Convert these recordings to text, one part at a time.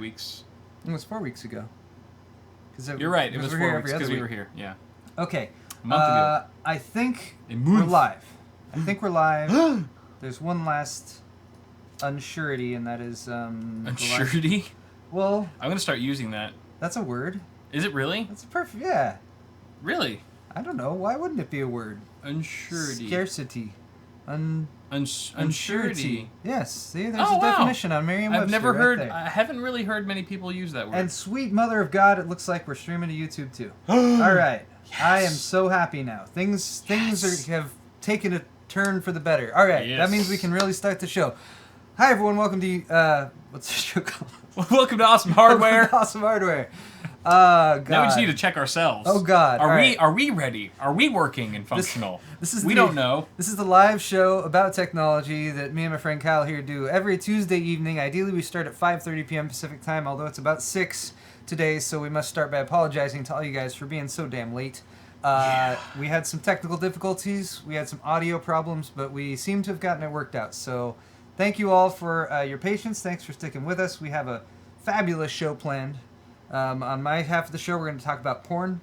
weeks. It was 4 weeks ago. You're right. It was 4 weeks because we were here. Yeah. Okay. A month ago. I think we're live. There's one last unsurety, and that is... unsurety? Well... I'm going to start using that. That's a word. Is it really? That's a perfect... Yeah. Really? I don't know. Why wouldn't it be a word? Unsurety. Scarcity. Unsurety. Yes. See, there's a definition on Merriam-Webster. I've never heard... there. I haven't really heard many people use that word. And sweet mother of God, it looks like we're streaming to YouTube too. All right. Yes. I am so happy now. Things have taken a turn for the better. All right. Yes. That means we can really start the show. Hi everyone. Welcome to what's the show called? Welcome to Awesome Hardware. Welcome to Awesome Hardware. God. Now we just need to check ourselves. Oh God. Are we ready? Are we working and functional? We don't know. This is the live show about technology that me and my friend Kyle here do every Tuesday evening. Ideally, we start at 5:30 p.m. Pacific time, although it's about 6 today, so we must start by apologizing to all you guys for being so damn late. We had some technical difficulties. We had some audio problems, but we seem to have gotten it worked out. So thank you all for your patience. Thanks for sticking with us. We have a fabulous show planned. On my half of the show, we're going to talk about porn.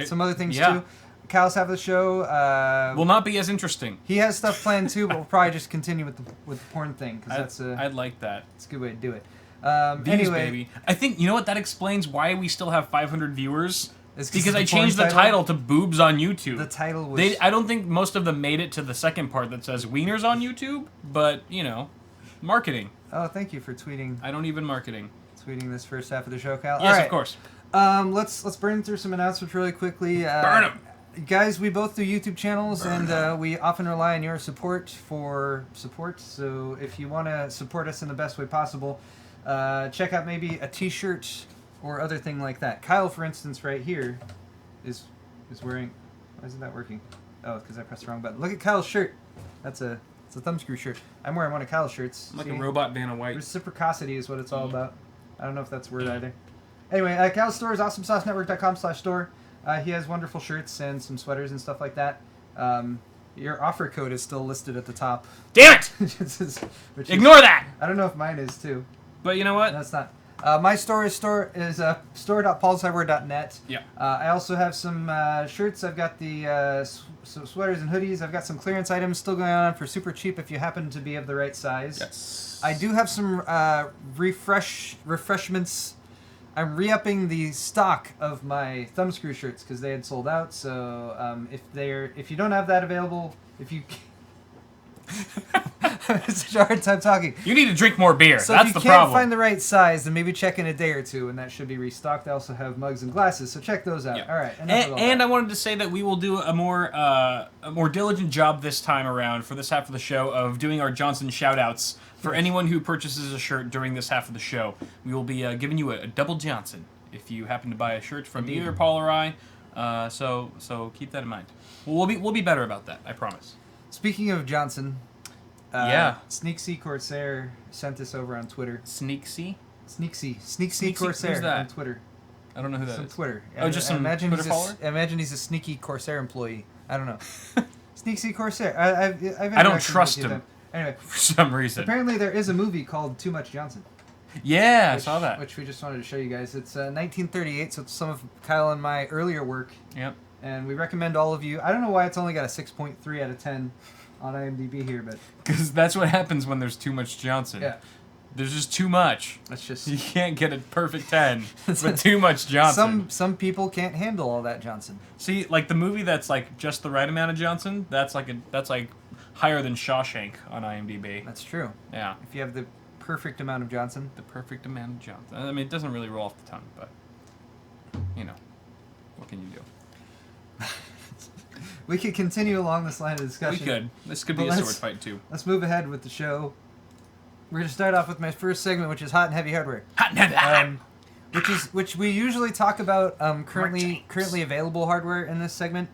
Some other things, too. Kyle's half of the show... will not be as interesting. He has stuff planned, too, but we'll probably just continue with the porn thing. Cause I'd like that. It's a good way to do it. Views, anyway, baby. I think, you know what? That explains why we still have 500 viewers. It's because I changed the title to Boobs on YouTube. The title was... I don't think most of them made it to the second part that says Wieners on YouTube, but, you know, marketing. Oh, thank you for tweeting. I don't even marketing. Tweeting this first half of the show, Kyle. Yes, all right. Of course. Let's burn through some announcements really quickly. Burn them! Guys, we both do YouTube channels, and we often rely on your support for support. So if you want to support us in the best way possible, check out maybe a T-shirt or other thing like that. Kyle, for instance, right here, is wearing... Why isn't that working? Oh, because I pressed the wrong button. Look at Kyle's shirt. It's a thumbscrew shirt. I'm wearing one of Kyle's shirts. I'm like a robot Vanna White. Reciprocity is what it's all about. I don't know if that's a word either. Anyway, Kyle's store is awesomesaucenetwork.com/store. He has wonderful shirts and some sweaters and stuff like that. Your offer code is still listed at the top. Damn it! Ignore that! I don't know if mine is too. But you know what? No, it's not. My store is store.paulshardware.net. Yeah. I also have some shirts. I've got the some sweaters and hoodies. I've got some clearance items still going on for super cheap if you happen to be of the right size. Yes. I do have some refreshments. I'm re-upping the stock of my thumbscrew shirts because they had sold out. So if you don't have that available, if you it's such a hard time talking. You need to drink more beer. So that's if the you can't problem. find the right size, then maybe check in a day or two, and that should be restocked. I also have mugs and glasses, so check those out. Yeah. All right. And I wanted to say that we will do a more diligent job this time around for this half of the show of doing our Johnson shout-outs. For anyone who purchases a shirt during this half of the show, we will be giving you a double Johnson if you happen to buy a shirt from either Paul or I. So keep that in mind. We'll be better about that. I promise. Speaking of Johnson, Sneaksy Corsair sent this over on Twitter. Sneaksy Corsair who's that? on Twitter. I don't know who that is. On Twitter. Oh, just some Twitter follower? Imagine he's a sneaky Corsair employee. I don't know. Sneaksy Corsair. I don't trust him. Anyway, for some reason. Apparently there is a movie called Too Much Johnson. Yeah, I saw that. Which we just wanted to show you guys. It's 1938, so it's some of Kyle and my earlier work. Yep. And we recommend all of you. I don't know why it's only got a 6.3 out of 10 on IMDb here, but... Because that's what happens when there's too much Johnson. Yeah. There's just too much. That's just... You can't get a perfect 10 with too much Johnson. Some people can't handle all that Johnson. See, like the movie that's like just the right amount of Johnson, that's like higher than Shawshank on IMDb. That's true. Yeah. If you have the perfect amount of Johnson. The perfect amount of Johnson. I mean, it doesn't really roll off the tongue, but, you know, what can you do? We could continue along this line of discussion. We could. This could be a sword fight, too. Let's move ahead with the show. We're going to start off with my first segment, which is Hot and Heavy Hardware. Hot and Heavy! Which we usually talk about currently available hardware in this segment.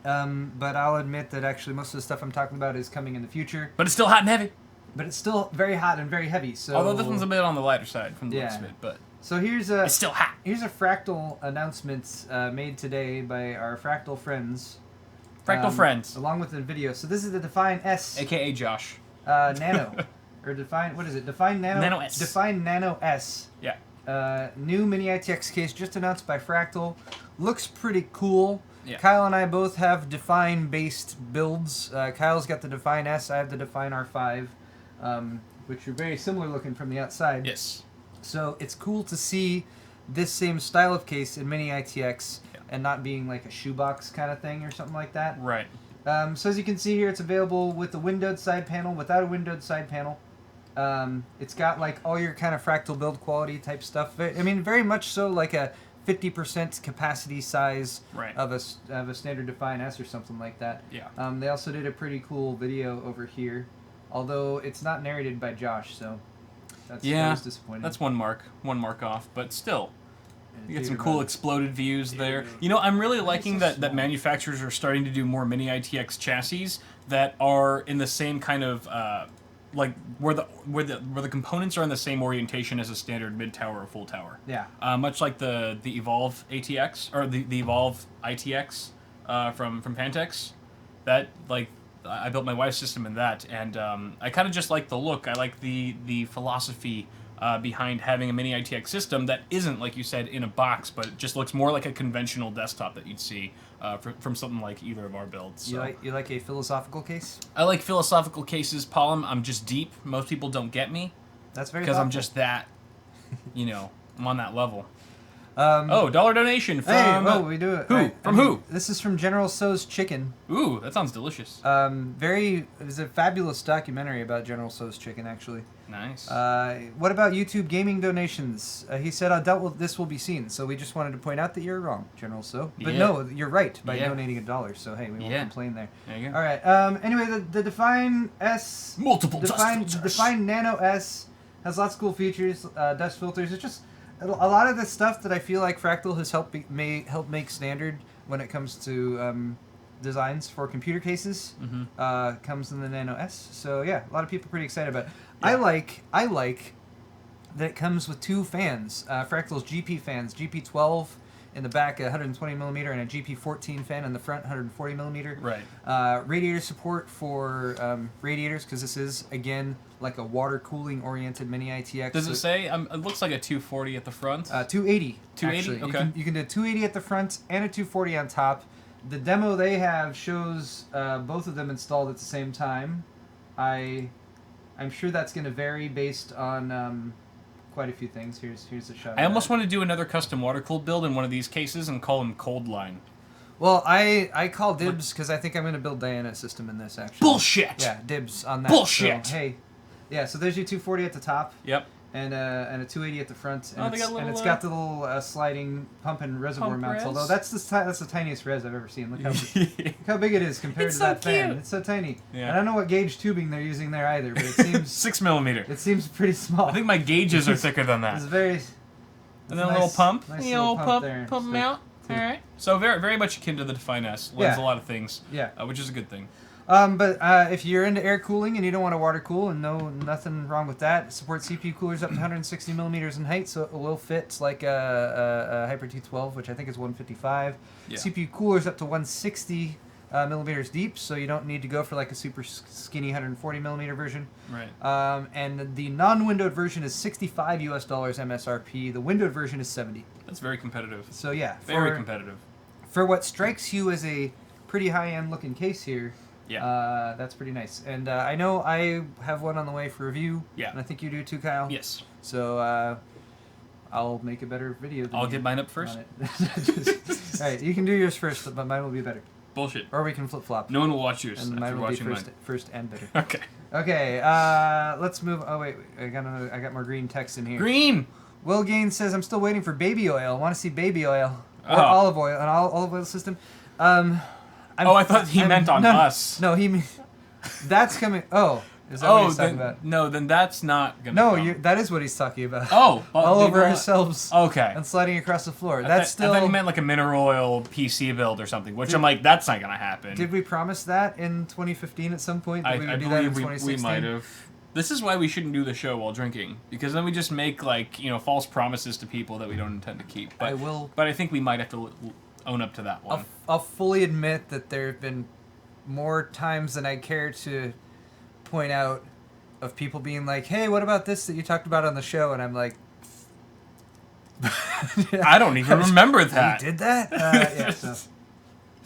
But I'll admit that actually most of the stuff I'm talking about is coming in the future. But it's still hot and heavy. But it's still very hot and very heavy. So although this one's a bit on the lighter side from the looks of it, but so it's still hot. Here's a Fractal announcement made today by our Fractal friends. Fractal friends, along with the video. So this is the Define S, aka Josh, Nano. or Define, what is it? Define Nano? Nano S. Define Nano S. Yeah. New mini ITX case just announced by Fractal. Looks pretty cool. Yeah. Kyle and I both have Define-based builds. Kyle's got the Define S, I have the Define R5, which are very similar looking from the outside. Yes. So it's cool to see this same style of case in mini ITX and not being like a shoebox kind of thing or something like that. Right. So as you can see here, it's available with a windowed side panel, without a windowed side panel. It's got like all your kind of fractal build quality type stuff. I mean, very much so like a 50% capacity size of a standard Define S or something like that. Yeah. They also did a pretty cool video over here, although it's not narrated by Josh, so that was disappointing. That's one mark off, but still. You get some cool exploded views there. You know, I'm really liking that manufacturers are starting to do more mini ITX chassis that are in the same kind of like where the components are in the same orientation as a standard mid tower or full tower. Yeah. Much like the Evolve ATX or the Evolve ITX from Pantex. That like I built my wife's system in that, and I kind of just like the look. I like the philosophy behind having a mini ITX system that isn't, like you said, in a box, but it just looks more like a conventional desktop that you'd see from something like either of our builds. So. You like a philosophical case? I like philosophical cases, Paul. I'm just deep. Most people don't get me. That's very because I'm just that, I'm on that level. $1 donation from... we do it. Who? Right. From who? This is from General Tso's Chicken. Ooh, that sounds delicious. It was a fabulous documentary about General Tso's Chicken, actually. Nice. What about YouTube gaming donations? He said, I doubt this will be seen, so we just wanted to point out that you're wrong, General Tso. But no, you're right by donating $1, so hey, we won't complain there. There you go. All right. Anyway, the Define S... Define Nano S has lots of cool features, dust filters. It's just... A lot of the stuff that I feel like Fractal has helped make standard when it comes to designs for computer cases comes in the Nano S. So yeah, a lot of people are pretty excited about it. Yeah. I like that it comes with two fans, Fractal's GP fans, GP12 in the back, 120 millimeter, and a GP14 fan in the front, 140 millimeter. Right. Radiator support for radiators, because this is again like a water cooling oriented mini ITX. Does it say? It looks like a 240 at the front. 280. 280. Actually. Okay. You can do 280 at the front and a 240 on top. The demo they have shows both of them installed at the same time. I'm sure that's going to vary based on quite a few things. Here's a shot. I almost want to do another custom water cooled build in one of these cases and call them Cold Line. Well, I call dibs because I think I'm going to build Diana's system in this, actually. Bullshit! Yeah, dibs on that. Bullshit! So, hey, yeah, so there's your 240 at the top. Yep. And a 280 at the front. And, it's got the little sliding pump and reservoir mounts. Although that's the tiniest res I've ever seen. Look how big it is compared to that fan. It's so tiny. Yeah. And I don't know what gauge tubing they're using there either, but it seems 6 millimeter. It seems pretty small. I think my gauges are thicker than that. It's very. And then a little pump. Nice little pump there. Pump them out. All right. So very, very much akin to the Define S. Lends a lot of things. Yeah. Which is a good thing. But if you're into air cooling and you don't want to water cool, and nothing wrong with that, it supports CPU coolers up to 160 millimeters in height, so it will fit like a Hyper T12, which I think is 155. Yeah. CPU coolers up to 160 millimeters deep, so you don't need to go for like a super skinny 140 millimeter version. Right. And the non-windowed version is $65 MSRP. The windowed version is 70. That's very competitive. So yeah, very competitive. For what strikes you as a pretty high-end looking case here. Yeah. That's pretty nice. And I know I have one on the way for review. Yeah. And I think you do too, Kyle. Yes. So I'll make a better video than I'll get mine up first. All right, you can do yours first, but mine will be better. Bullshit. Or we can flip-flop. No one will watch yours and after mine will be watching first and better. Okay. Okay, let's move. Oh, wait. I got more green text in here. Green! Will Gain says, I'm still waiting for baby oil. Want to see baby oil. Or olive oil. An olive oil system. I thought he meant on us. No, that's coming. Oh, is that what he's talking about? No, then that's not gonna. No, that is what he's talking about. Oh, all over ourselves. Okay. And sliding across the floor. I thought he meant like a mineral oil PC build or something. Which I'm like, that's not gonna happen. Did we promise that in 2015 at some point? That we would do that in 2016? We might have. This is why we shouldn't do the show while drinking, because then we just make false promises to people that we don't intend to keep. But I think we might have to own up to that one. I'll fully admit that there have been more times than I care to point out of people being like, "Hey, what about this that you talked about on the show?" And I'm like, I don't even remember that. You did that? Yeah. So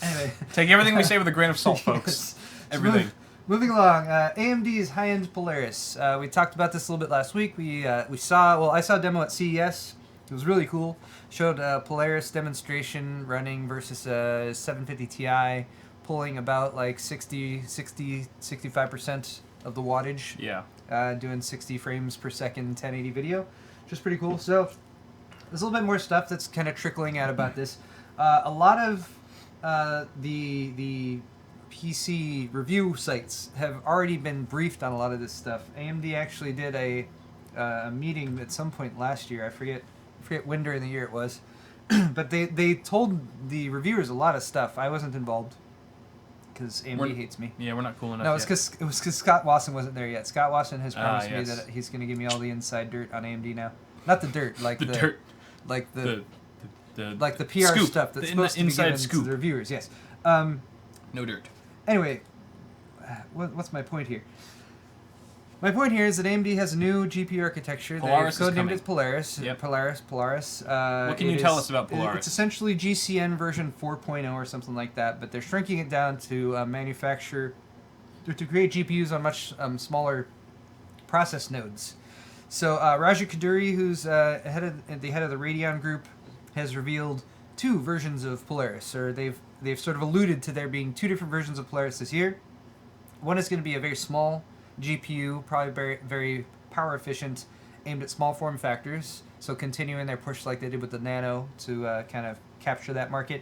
anyway, take everything we say with a grain of salt, folks. Everything. Moving along, AMD's high-end Polaris. We talked about this a little bit last week. I saw a demo at CES. It was really cool. Showed a Polaris demonstration running versus a 750 Ti, pulling about like 65% of the wattage. Yeah. Doing 60 frames per second 1080 video, which is pretty cool. So there's a little bit more stuff that's kind of trickling out about this. A lot of the PC review sites have already been briefed on a lot of this stuff. AMD actually did a meeting at some point last year. I forget when during the year it was, but they told the reviewers a lot of stuff. I wasn't involved because AMD hates me. Yeah, we're not cool enough. No, it was because Scott Wasson wasn't there yet. Scott Wasson has promised me yes. that he's going to give me all the inside dirt on AMD now. Not the dirt, like the dirt, like the the PR scoop, stuff that's supposed to be inside given scoop. to the reviewers. Yes. No dirt. Anyway, what's my point here? My point here is that AMD has a new GPU architecture. Polaris They've codenamed coming. it Polaris. Yep. Polaris. What can you tell us about Polaris? It's essentially GCN version 4.0 or something like that, but they're shrinking it down to to create GPUs on much smaller process nodes. So Raja Kaduri, who's the head of the Radeon group, has revealed two versions of Polaris, or they've sort of alluded to there being two different versions of Polaris this year. One is going to be a very small GPU, probably very, very power efficient, aimed at small form factors, so continuing their push like they did with the Nano to kind of capture that market.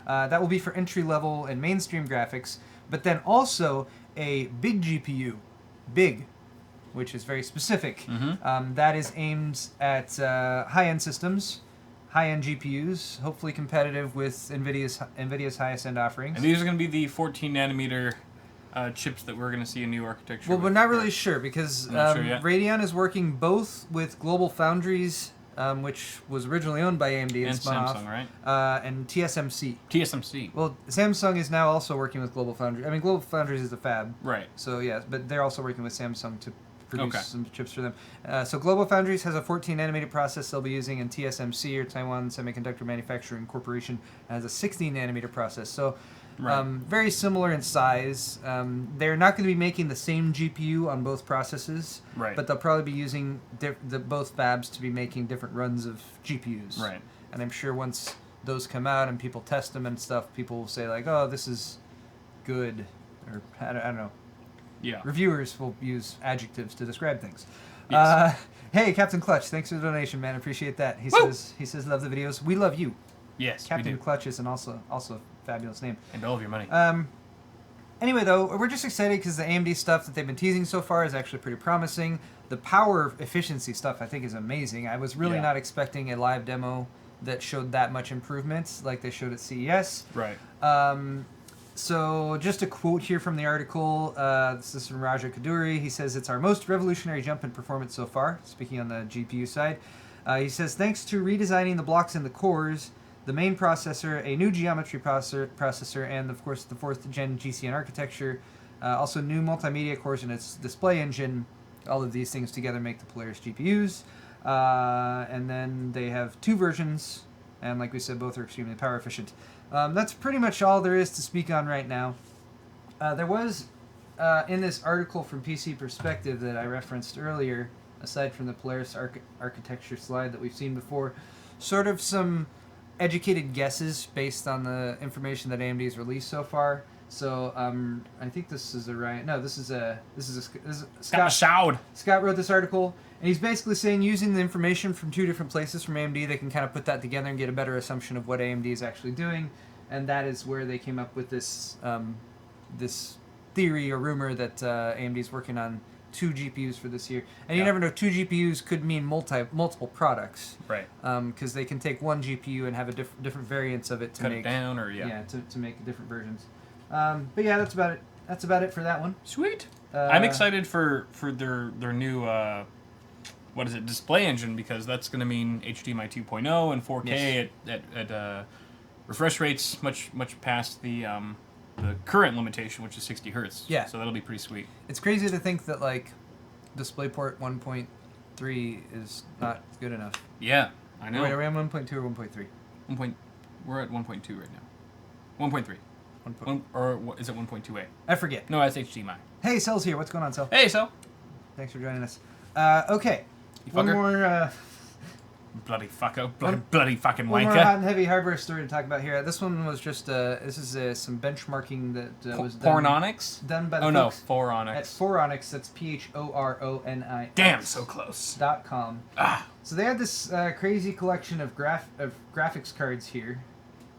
That will be for entry level and mainstream graphics, but then also a big GPU, which is very specific. Mm-hmm. That is aimed at high-end systems, high-end GPUs, hopefully competitive with NVIDIA's highest-end offerings. And these are going to be the 14 nanometer chips that we're going to see a new architecture. Well, we're not really sure because Radeon is working both with Global Foundries, which was originally owned by AMD and spun Samsung, off, right? and TSMC. TSMC. Well, Samsung is now also working with Global Foundries. I mean, Global Foundries is the fab. Right. So, yeah, but they're also working with Samsung to produce Okay. some chips for them. So Global Foundries has a 14-nanometer process they'll be using, and TSMC, or Taiwan Semiconductor Manufacturing Corporation, has a 16-nanometer process. So Right. very similar in size. They're not going to be making the same GPU on both processes, Right. but they'll probably be using both fabs to be making different runs of GPUs. Right. And I'm sure once those come out and people test them and stuff, people will say like, "Oh, this is good," or I don't know. Yeah. Reviewers will use adjectives to describe things. Yes. Hey, Captain Clutch, thanks for the donation, man. Appreciate that. He Woo! says love the videos. We love you. Yes, Captain we do. Clutch is also a fabulous name. And all of your money. Anyway, though, we're just excited because the AMD stuff that they've been teasing so far is actually pretty promising. The power efficiency stuff I think is amazing. I was really not expecting a live demo that showed that much improvement like they showed at CES. Right. So just a quote here from the article. This is from Raja Kaduri. He says, "It's our most revolutionary jump in performance so far," speaking on the GPU side. He says, "Thanks to redesigning the blocks and the cores, the main processor, a new geometry processor, and of course the 4th gen GCN architecture, also new multimedia cores in its display engine. All of these things together make the Polaris GPUs. And then they have two versions, and like we said, both are extremely power efficient. That's pretty much all there is to speak on right now. There was, in this article from PC Perspective that I referenced earlier, aside from the Polaris architecture slide that we've seen before, sort of some educated guesses based on the information that AMD has released so far. So I think this is Scott. Scott wrote this article, and he's basically saying using the information from two different places from AMD, they can kind of put that together and get a better assumption of what AMD is actually doing, and that is where they came up with this this theory or rumor that AMD is working on 2 GPUs for this year. And you never know, 2 GPUs could mean multiple products. Right. Because they can take one GPU and have a different variants of it to Cut make it down, or to make different versions. But yeah, that's about it. That's about it for that one. Sweet. I'm excited for their new display engine, because that's going to mean HDMI 2.0 and 4K at refresh rates much past the current limitation, which is 60 hertz. Yeah. So that'll be pretty sweet. It's crazy to think that, like, DisplayPort 1.3 is not good enough. Yeah, I know. Wait, are we on 1.2 or 1.3? We're at 1.2 right now. 1.3. Is it 1.2a? I forget. No, that's HDMI. Hey, Cell's here. What's going on, Cell? Hey, so. Thanks for joining us. Okay. You One fucker. more... Bloody fucko. Bloody fucking One more hot wanker. and heavy hardware story to talk about here. This one was just this is some benchmarking that was done Pornonics? by the Oh no, folks at Phoronics. Phoronics. That's PHORONIX. Damn, so close. .com. Ah. So they had this crazy collection of graphics cards here.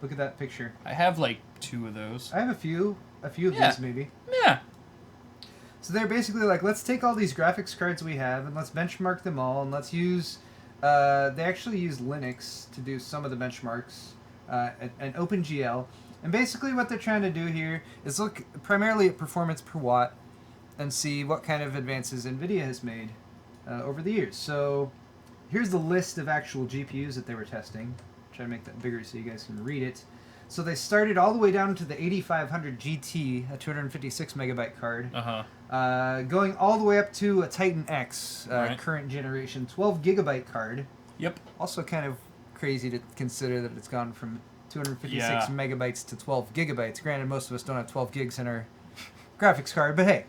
Look at that picture. I have like 2 of those. I have a few of Yeah. these maybe. Yeah. So they're basically like, let's take all these graphics cards we have and let's benchmark them all and let's use. They actually use Linux to do some of the benchmarks and OpenGL. And basically what they're trying to do here is look primarily at performance per watt and see what kind of advances NVIDIA has made over the years. So here's the list of actual GPUs that they were testing. Try to make that bigger so you guys can read it. So they started all the way down to the 8500 GT, a 256 megabyte card. Going all the way up to a Titan X, Right. current generation 12 gigabyte card. Yep. Also kind of crazy to consider that it's gone from 256 Yeah. megabytes to 12 gigabytes. Granted, most of us don't have 12 gigs in our graphics card, but hey,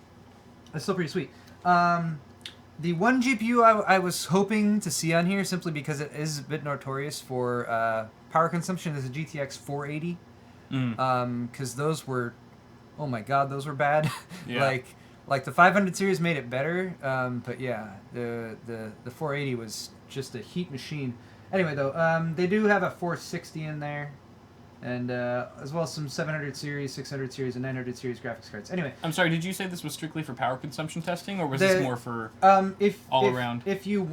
that's still pretty sweet. The one GPU I was hoping to see on here, simply because it is a bit notorious for power consumption, is a GTX 480. Because those were, oh my god, those were bad. Yeah. Like the 500 series made it better, but yeah, the 480 was just a heat machine. Anyway, though, they do have a 460 in there, and as well as some 700 series, 600 series, and 900 series graphics cards. Anyway, I'm sorry, did you say this was strictly for power consumption testing, or was this more for all around? If you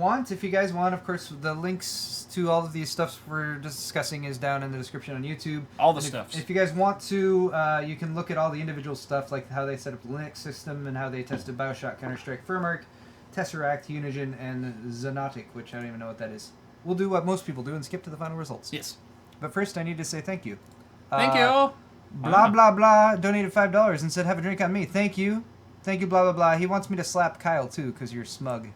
guys want, of course, the links to all of these stuffs we're discussing is down in the description on YouTube. All the And stuffs. If you guys want to, you can look at all the individual stuff, like how they set up the Linux system and how they tested Bioshock, Counter-Strike, Firmark, Tesseract, Unigine, and Xonotic, which I don't even know what that is. We'll do what most people do and skip to the final results. Yes. But first, I need to say thank you. Thank you. Blah, blah, blah donated $5 and said, have a drink on me. Thank you. Thank you, blah, blah, blah. He wants me to slap Kyle, too, because you're smug.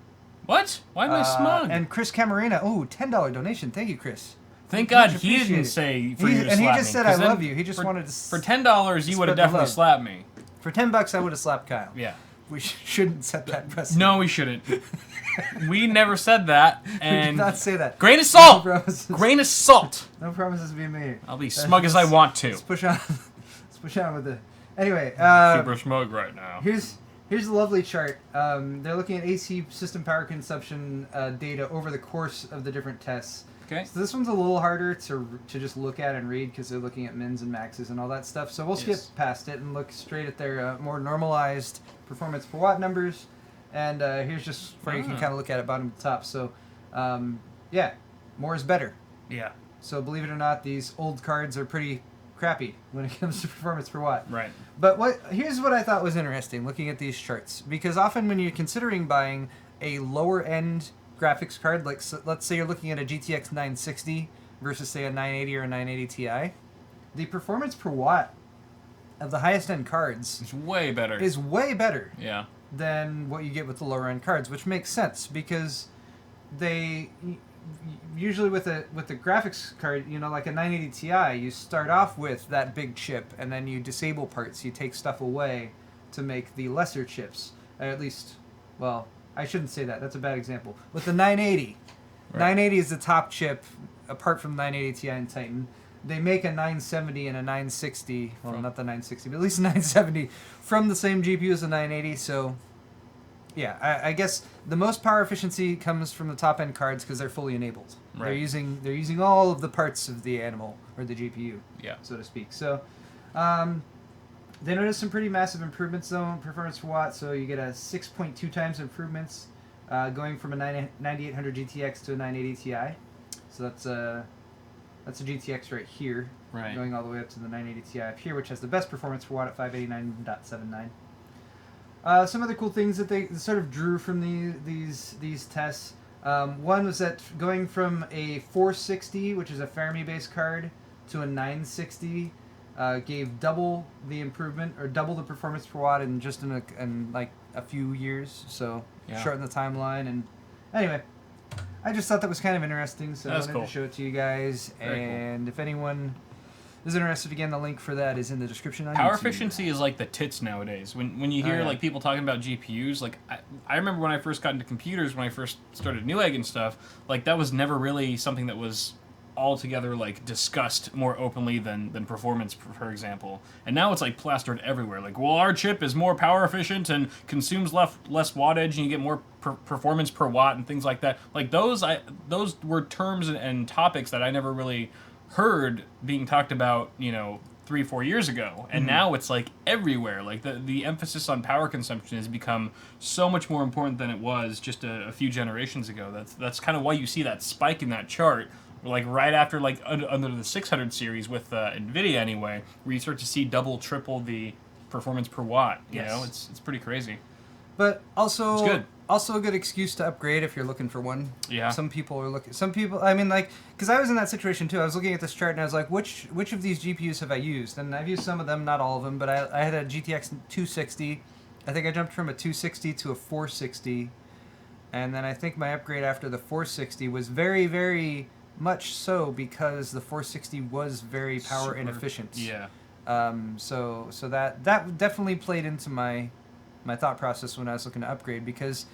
What? Why am I smug? And Chris Camarena, oh, $10 donation. Thank you, Chris. Thank God Much he didn't appreciated. say for you to slap me. And he just said, I 'cause then love you. He just for, wanted to... For $10, you would have spread the definitely love. slapped me. For $10, I would have slapped Kyle. Yeah. We shouldn't set that precedent. No, we shouldn't. We never said that. We did And not say that. grain of salt. No promises. Grain of salt. No promises being made. I'll be smug as I want to. Let's push on. Let's push on with the... Anyway, Super smug right now. Here's a lovely chart. They're looking at AC system power consumption data over the course of the different tests. Okay. So this one's a little harder to just look at and read because they're looking at mins and maxes and all that stuff. So we'll skip past it and look straight at their more normalized performance per watt numbers. And here's just where you can kind of look at it bottom to top. So yeah, more is better. Yeah. So believe it or not, these old cards are pretty crappy when it comes to performance per watt. Right. But here's what I thought was interesting looking at these charts, because often when you're considering buying a lower end graphics card, like let's say you're looking at a GTX 960 versus say a 980 or a 980 Ti, the performance per watt of the highest end cards It's way better. is way better Yeah. than what you get with the lower end cards, which makes sense because they usually with the graphics card, you know, like a 980 Ti, you start off with that big chip and then you disable parts, you take stuff away to make the lesser chips. At least, well, I shouldn't say that. That's a bad example. With the 980, Right. 980 is the top chip apart from 980 Ti and Titan. They make a 970 and a 960, well, not the 960, but at least a 970 from the same GPU as the 980, so yeah, I guess the most power efficiency comes from the top end cards because they're fully enabled. Right. They're using all of the parts of the animal or the GPU, Yeah. so to speak. So they noticed some pretty massive improvements though in performance per watt. So you get a 6.2 times improvements going from a 9800 GTX to a 980 Ti. So that's a GTX right here, Right. going all the way up to the 980 Ti up here, which has the best performance per watt at 589.79. Some other cool things that they sort of drew from these tests. One was that going from a 460, which is a Fermi-based card, to a 960 gave double the improvement or double the performance per watt in just in like a few years, so Yeah. shorten the timeline. And anyway, I just thought that was kind of interesting, so That's I wanted cool. to show it to you guys. Very cool. And if anyone is interested, again, the link for that is in the description on Power YouTube. efficiency is like the tits nowadays. When you hear yeah. like people talking about GPUs, like I remember when I first got into computers, when I first started Newegg and stuff, like that was never really something that was altogether like discussed more openly than performance, for example. And now it's like plastered everywhere. Like, well, our chip is more power efficient and consumes less wattage, and you get more performance per watt and things like that. Like those were terms and topics that I never really heard being talked about, 3-4 years ago, and now it's like everywhere. Like the emphasis on power consumption has become so much more important than it was just a few generations ago. That's kind of why you see that spike in that chart, like right after like under the 600 series with NVIDIA anyway, where you start to see double, triple the performance per watt. You know, it's pretty crazy. But also, It's good. Also a good excuse to upgrade if you're looking for one. Yeah. Some people, I mean, like, because I was in that situation too. I was looking at this chart and I was like, which of these GPUs have I used? And I've used some of them, not all of them, but I had a GTX 260. I think I jumped from a 260 to a 460. And then I think my upgrade after the 460 was very, very much so because the 460 was very power inefficient. Yeah. So that definitely played into my thought process when I was looking to upgrade, because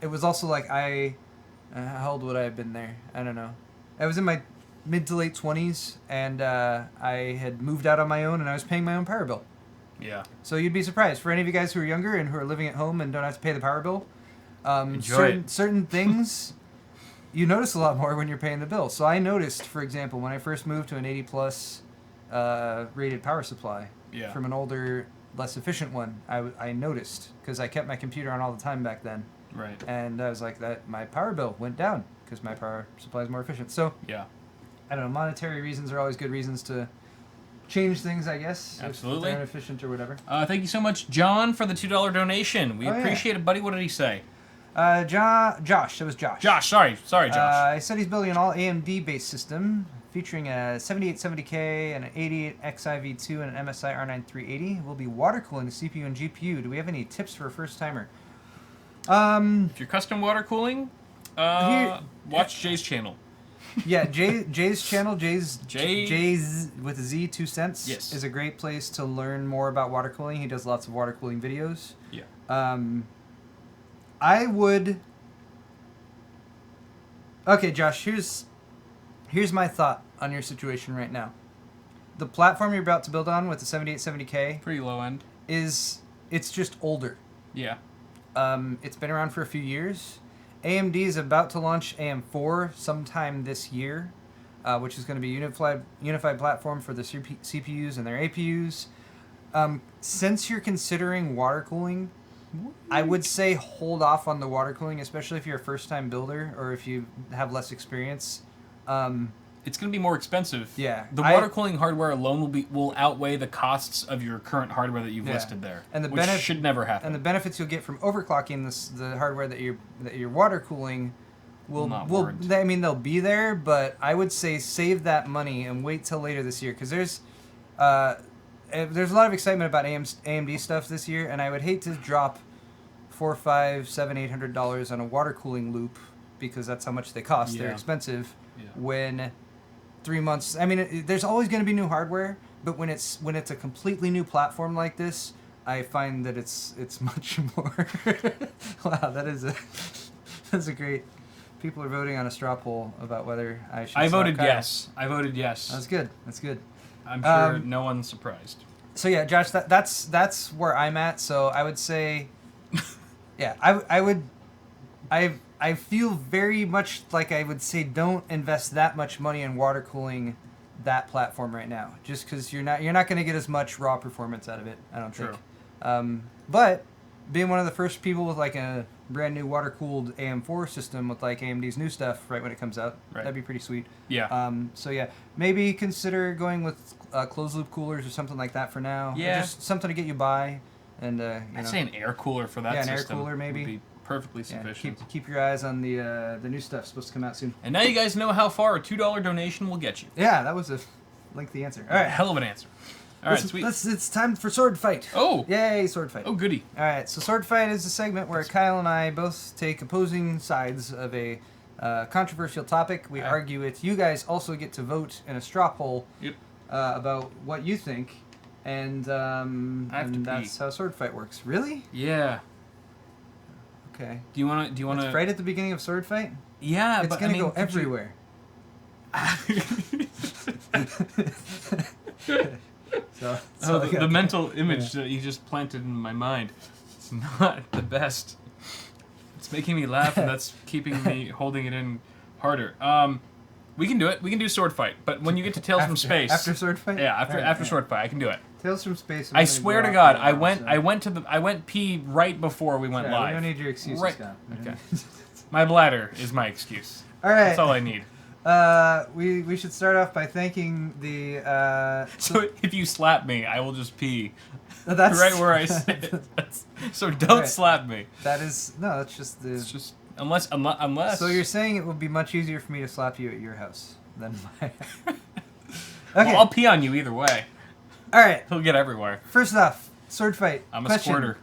it was also like how old would I have been there? I don't know. I was in my mid to late 20s, and I had moved out on my own, and I was paying my own power bill. Yeah. So you'd be surprised, for any of you guys who are younger and who are living at home and don't have to pay the power bill, certain things you notice a lot more when you're paying the bill. So I noticed, for example, when I first moved to an 80 plus rated power supply from an older, less efficient one, I noticed, because I kept my computer on all the time back then. Right. And I was like, that my power bill went down because my power supply is more efficient. So yeah, I don't know, monetary reasons are always good reasons to change things, I guess. Absolutely. If they're inefficient or whatever. Thank you so much, John, for the $2 donation. We appreciate it, buddy. What did he say? Josh. It was Josh. Josh, sorry, Josh. I said he's building an all AMD-based system featuring a 7870K and an 88XIV2 and an MSI R9 We'll be water cooling the CPU and GPU. Do we have any tips for a first timer? If you're custom water cooling, watch Jay's channel. Yeah, Jay's channel, Jay's with a Z, 2 cents, yes, is a great place to learn more about water cooling. He does lots of water cooling videos. Yeah. I would. Okay, Josh. Here's my thought on your situation right now. The platform you're about to build on with the 7870K, pretty low end, it's just older. Yeah. It's been around for a few years. AMD is about to launch AM4 sometime this year, which is going to be a unified platform for the CPUs and their APUs. Since you're considering water cooling, I would say hold off on the water cooling, especially if you're a first-time builder or if you have less experience. It's going to be more expensive. Yeah. The water cooling hardware alone will outweigh the costs of your current hardware that you've listed there, and which should never happen. And the benefits you'll get from overclocking the hardware that you're water cooling will I mean, they'll be there, but I would say save that money and wait till later this year, because there's a lot of excitement about AMD stuff this year, and I would hate to drop $400, $500, $700, $800 on a water cooling loop, because that's how much they cost. Yeah. They're expensive. Yeah. When 3 months, I mean, there's always going to be new hardware, but when it's a completely new platform like this, I find that it's much more. Wow, that's a great. People are voting on a straw poll about whether I should. I voted yes. That's good. That's good. I'm sure no one's surprised. So yeah, Josh, that's where I'm at. So I would say, yeah, I feel very much like I would say don't invest that much money in water cooling that platform right now, just because you're not going to get as much raw performance out of it, I don't think. But being one of the first people with like a brand new water cooled AM4 system with like AMD's new stuff right when it comes out, that'd be pretty sweet. Yeah. So yeah, maybe consider going with closed loop coolers or something like that for now. Yeah. Or just something to get you by, and I'd say an air cooler for that system. Yeah, an air cooler maybe. Would be perfectly sufficient. Keep your eyes on the new stuff supposed to come out soon. And now you guys know how far a $2 donation will get you. Yeah, that was a lengthy answer. All right, hell of an answer. All right, sweet. It's time for sword fight. Oh. Yay, sword fight. Oh, goody. All right, so sword fight is a segment where Kyle and I both take opposing sides of a controversial topic. We argue it. You guys also get to vote in a straw poll about what you think, and that's how sword fight works. Really? Yeah. Okay. Do you want to? It's right at the beginning of sword fight. Yeah, it's gonna go everywhere. So the mental image that you just planted in my mind, it's not the best. It's making me laugh, and that's keeping me holding it in harder. We can do it. We can do sword fight, but when you get to Tales from Space, after sword fight, after sword fight, I can do it. Tales from Space. I swear to God, I went pee right before we went live. We don't need your excuses, Scott. Okay. My bladder is my excuse. All right. That's all I need. We should start off by thanking the. So if you slap me, I will just pee. That's right where I sit. So don't slap me. That's just the. It's just unless. So you're saying it would be much easier for me to slap you at your house than my. Okay. Well, I'll pee on you either way. All right. He'll get everywhere. First off, sword fight. I'm a question. squirter.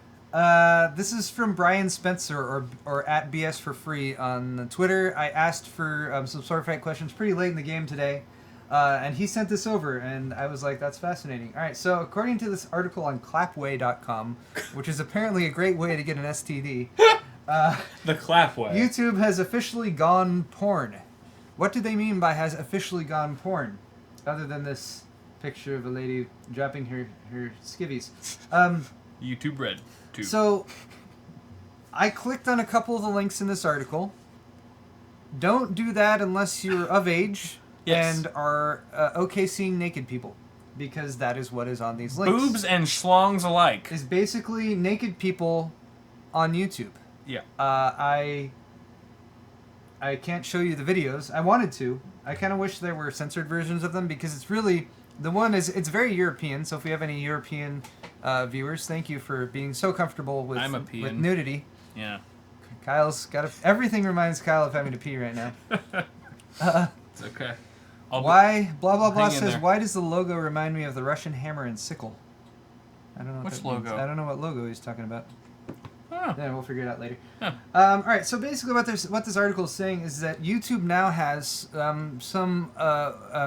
This is from Brian Spencer or at BS for free on Twitter. I asked for some sword fight questions pretty late in the game today, and he sent this over, and I was like, that's fascinating. All right, so according to this article on clapway.com, which is apparently a great way to get an STD, the clapway. YouTube has officially gone porn. What do they mean by has officially gone porn, other than this picture of a lady dropping her skivvies? YouTube Red. Tube. So, I clicked on a couple of the links in this article. Don't do that unless you're of age and are okay seeing naked people, because that is what is on these links. Boobs and schlongs alike. Is basically naked people on YouTube. Yeah. I can't show you the videos. I wanted to. I kind of wish there were censored versions of them, because it's really... it's very European, so if we have any European viewers, thank you for being so comfortable with nudity. Yeah. Kyle's got everything reminds Kyle of having to pee right now. It's okay. Blah blah blah says, why does the logo remind me of the Russian hammer and sickle? I don't know what Which logo? Means. I don't know what logo he's talking about. Huh. Yeah, we'll figure it out later. Huh. All right, so basically what this article is saying is that YouTube now has some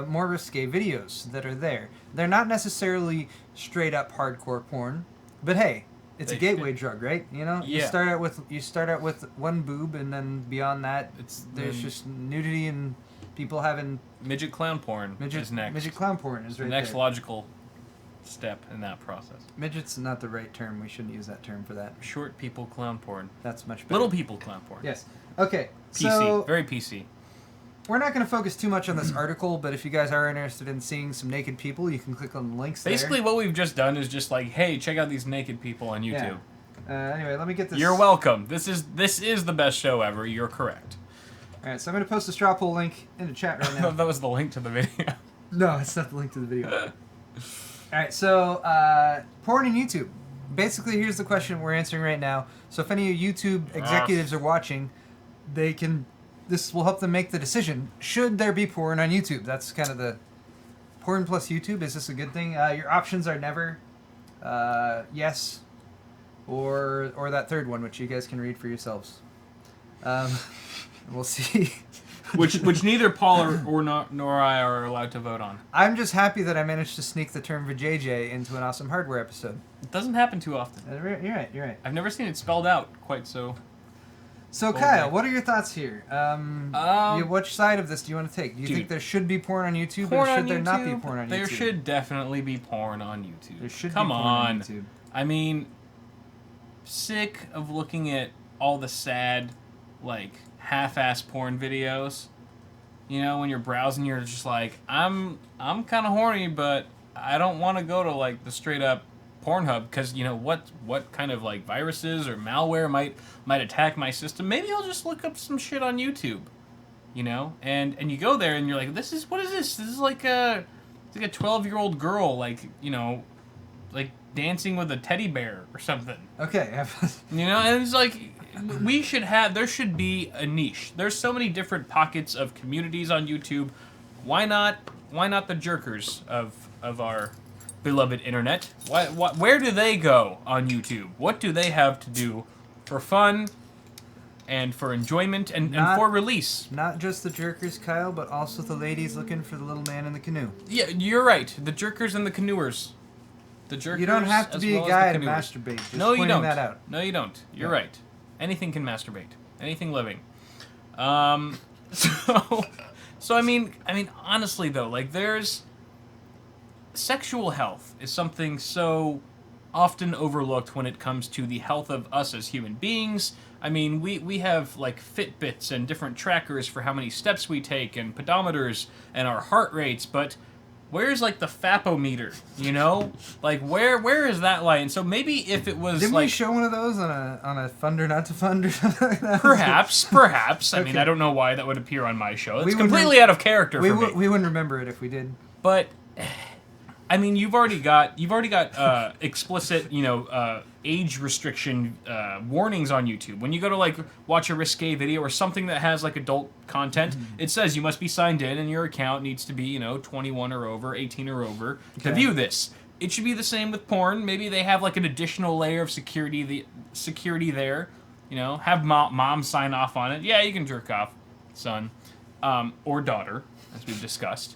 more risque videos that are there. They're not necessarily straight up hardcore porn, but hey, it's a gateway drug, right? You know, yeah. You start out with one boob, and then beyond that, there's just nudity and people having midget clown porn. Is next. Midget clown porn is right there. Next logical step in that process. Midget's not the right term. We shouldn't use that term for that. Short people clown porn. That's much better. Little people clown porn. Yes. Okay. PC. So very PC. We're not going to focus too much on this article, but if you guys are interested in seeing some naked people, you can click on the links Basically, what we've just done is just like, hey, check out these naked people on YouTube. Yeah. Anyway, let me get this. You're welcome. This is the best show ever. You're correct. All right, so I'm going to post a straw poll link in the chat right now. That was the link to the video. No, it's not the link to the video. All right, so porn and YouTube. Basically, here's the question we're answering right now. So if any YouTube executives are watching, this will help them make the decision. Should there be porn on YouTube? That's kind of the porn plus YouTube. Is this a good thing? Your options are never, yes, or that third one, which you guys can read for yourselves. We'll see. which neither Paul nor I are allowed to vote on. I'm just happy that I managed to sneak the term vajayjay into an Awesome Hardware episode. It doesn't happen too often. You're right. I've never seen it spelled out quite so. So Kyle, what are your thoughts here? Which side of this do you want to take? Do you think there should be porn on YouTube, or should there not be porn on YouTube? There should definitely be porn on YouTube. There should Come be porn on YouTube. I mean, sick of looking at all the sad, like, half-ass porn videos. You know, when you're browsing, you're just like, I'm kind of horny, but I don't want to go to like the straight up Pornhub, because you know what kind of like viruses or malware might attack my system. Maybe I'll just look up some shit on YouTube. You know, and you go there and you're like, what is this? This is like a 12-year-old girl, like, you know, like dancing with a teddy bear or something. Okay. You know, and it's like, there should be a niche. There's so many different pockets of communities on YouTube. Why not the jerkers of our beloved internet? Where do they go on YouTube? What do they have to do for fun and for enjoyment and for release? Not just the jerkers, Kyle, but also the ladies looking for the little man in the canoe. Yeah, you're right. The jerkers and the canoers. The jerkers. You don't have to be a guy to masturbate. Just no, you don't. That out. No, you don't. You're right. Anything can masturbate. Anything living. So I mean, honestly though, like there's sexual health is something so often overlooked when it comes to the health of us as human beings. I mean, we have like Fitbits and different trackers for how many steps we take and pedometers and our heart rates, but where's like the fapometer, you know? Like where is that line? So maybe if it was Didn't like we show one of those on a Fund or Not to Fund or something like that? Perhaps. I mean, I don't know why that would appear on my show. It's completely out of character for me. We wouldn't remember it if we did. But I mean, you've already got explicit, age restriction warnings on YouTube. When you go to like watch a risque video or something that has like adult content, it says you must be signed in and your account needs to be 21 or over, 18 or over to view this. It should be the same with porn. Maybe they have like an additional layer of security there. Have mom sign off on it. Yeah, you can jerk off, son, or daughter, as we've discussed,